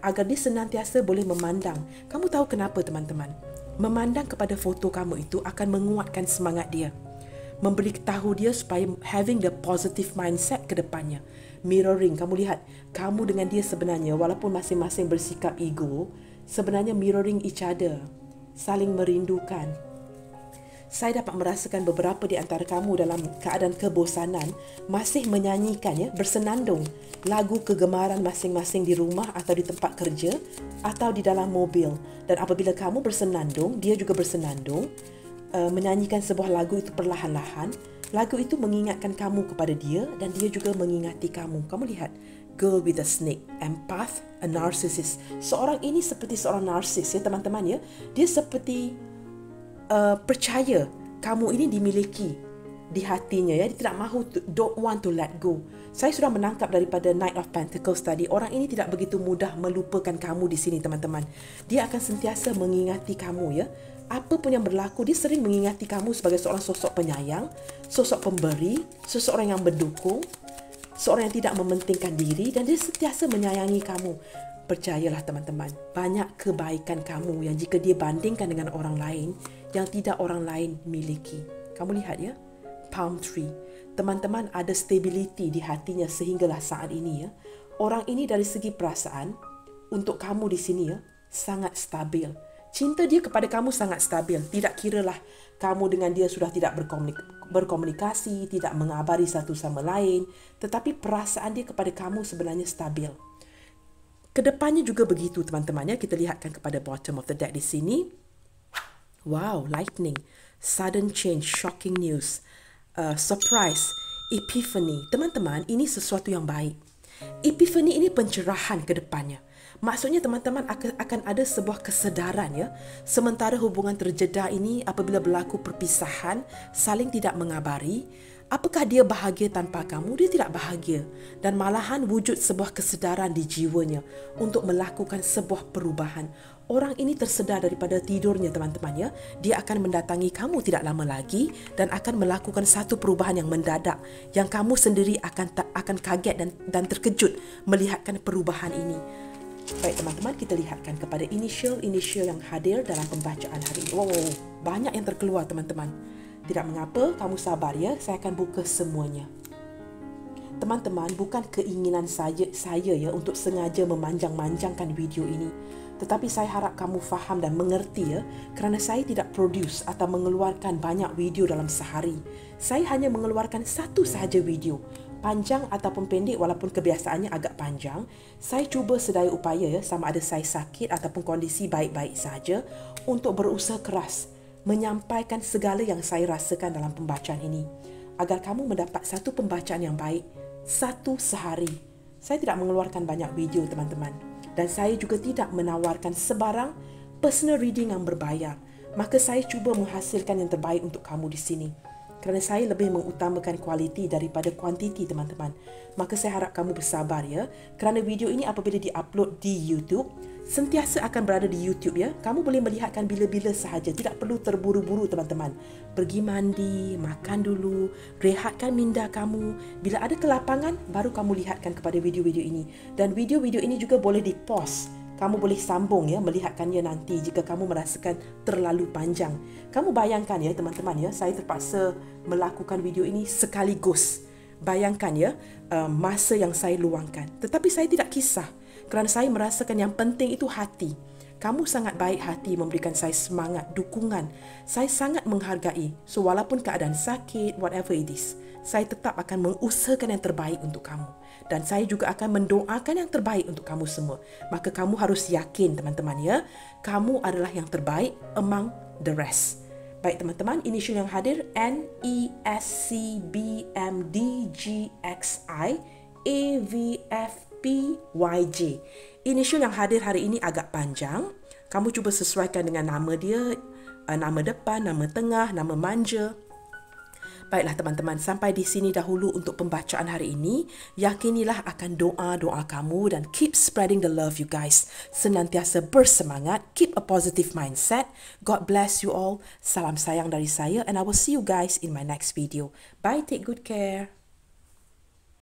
agar dia senantiasa boleh memandang. Kamu tahu kenapa teman-teman? Memandang kepada foto kamu itu akan menguatkan semangat dia. Memberitahu dia supaya having the positive mindset ke depannya. Mirroring, kamu lihat, kamu dengan dia sebenarnya walaupun masing-masing bersikap ego, sebenarnya mirroring each other. Saling merindukan. Saya dapat merasakan beberapa di antara kamu dalam keadaan kebosanan masih menyanyikan ya, bersenandung lagu kegemaran masing-masing di rumah atau di tempat kerja atau di dalam mobil. Dan apabila kamu bersenandung, dia juga bersenandung. menyanyikan sebuah lagu itu perlahan-lahan. Lagu itu mengingatkan kamu kepada dia dan dia juga mengingati kamu. Kamu lihat, Girl with a Snake, empath, a narcissist. Seorang ini seperti seorang narsis ya teman-teman ya. Dia seperti percaya kamu ini dimiliki di hatinya ya. Dia tidak mahu, don't want to let go. Saya sudah menangkap daripada Knight of Pentacles tadi, orang ini tidak begitu mudah melupakan kamu di sini teman-teman. Dia akan sentiasa mengingati kamu ya. Apa pun yang berlaku, dia sering mengingati kamu sebagai seorang sosok penyayang, sosok pemberi, seseorang yang mendukung, seorang yang tidak mementingkan diri, dan dia sentiasa menyayangi kamu. Percayalah teman-teman, banyak kebaikan kamu yang jika dia bandingkan dengan orang lain yang tidak orang lain miliki. Kamu lihat ya, palm tree. Teman-teman ada stability di hatinya sehinggalah saat ini ya. Orang ini dari segi perasaan untuk kamu di sini ya sangat stabil. Cinta dia kepada kamu sangat stabil. Tidak kiralah kamu dengan dia sudah tidak berkomunikasi, tidak mengabari satu sama lain, tetapi perasaan dia kepada kamu sebenarnya stabil. Kedepannya juga begitu teman-teman ya. Kita lihatkan kepada bottom of the deck di sini. Wow, lightning, sudden change, shocking news, surprise, epiphany. Teman-teman, ini sesuatu yang baik. Epiphany ini pencerahan ke depannya. Maksudnya teman-teman akan ada sebuah kesedaran ya. Sementara hubungan terjeda ini apabila berlaku perpisahan, saling tidak mengabari, apakah dia bahagia tanpa kamu? Dia tidak bahagia. Dan malahan wujud sebuah kesedaran di jiwanya untuk melakukan sebuah perubahan. Orang ini tersedar daripada tidurnya teman-teman ya. Dia akan mendatangi kamu tidak lama lagi dan akan melakukan satu perubahan yang mendadak, yang kamu sendiri akan kaget dan terkejut melihatkan perubahan ini. Baik teman-teman, kita lihatkan kepada initial yang hadir dalam pembacaan hari ini. Wow, banyak yang terkeluar teman-teman. Tidak mengapa, kamu sabar ya, saya akan buka semuanya. Teman-teman, bukan keinginan saya ya untuk sengaja memanjang-manjangkan video ini. Tetapi saya harap kamu faham dan mengerti ya, kerana saya tidak produce atau mengeluarkan banyak video dalam sehari. Saya hanya mengeluarkan satu sahaja video. Panjang ataupun pendek, walaupun kebiasaannya agak panjang, saya cuba sedaya upaya ya, sama ada saya sakit ataupun kondisi baik-baik saja, untuk berusaha keras menyampaikan segala yang saya rasakan dalam pembacaan ini agar kamu mendapat satu pembacaan yang baik, satu sehari. Saya tidak mengeluarkan banyak video teman-teman, dan saya juga tidak menawarkan sebarang personal reading yang berbayar. Maka saya cuba menghasilkan yang terbaik untuk kamu di sini. Kerana saya lebih mengutamakan kualiti daripada kuantiti teman-teman. Maka saya harap kamu bersabar ya. Kerana video ini apabila di-upload di YouTube, sentiasa akan berada di YouTube ya. Kamu boleh melihatkan bila-bila sahaja. Tidak perlu terburu-buru teman-teman. Pergi mandi, makan dulu, rehatkan minda kamu. Bila ada kelapangan, baru kamu lihatkan kepada video-video ini. Dan video-video ini juga boleh di-pause. Kamu boleh sambung ya, melihatkannya nanti jika kamu merasakan terlalu panjang. Kamu bayangkan ya teman-teman ya, saya terpaksa melakukan video ini sekaligus. Bayangkan ya, masa yang saya luangkan. Tetapi saya tidak kisah, kerana saya merasakan yang penting itu hati. Kamu sangat baik hati memberikan saya semangat, dukungan. Saya sangat menghargai. So walaupun keadaan sakit, whatever it is, saya tetap akan mengusahakan yang terbaik untuk kamu. Dan saya juga akan mendoakan yang terbaik untuk kamu semua. Maka kamu harus yakin teman-teman ya, kamu adalah yang terbaik among the rest. Baik teman-teman, inisial yang hadir NESCBMDGXIAVFPYJ. Inisial yang hadir hari ini agak panjang. Kamu cuba sesuaikan dengan nama dia, nama depan, nama tengah, nama manja. Baiklah teman-teman, sampai di sini dahulu untuk pembacaan hari ini. Yakinilah akan doa-doa kamu dan keep spreading the love you guys. Senantiasa bersemangat, keep a positive mindset. God bless you all. Salam sayang dari saya and I will see you guys in my next video. Bye, take good care.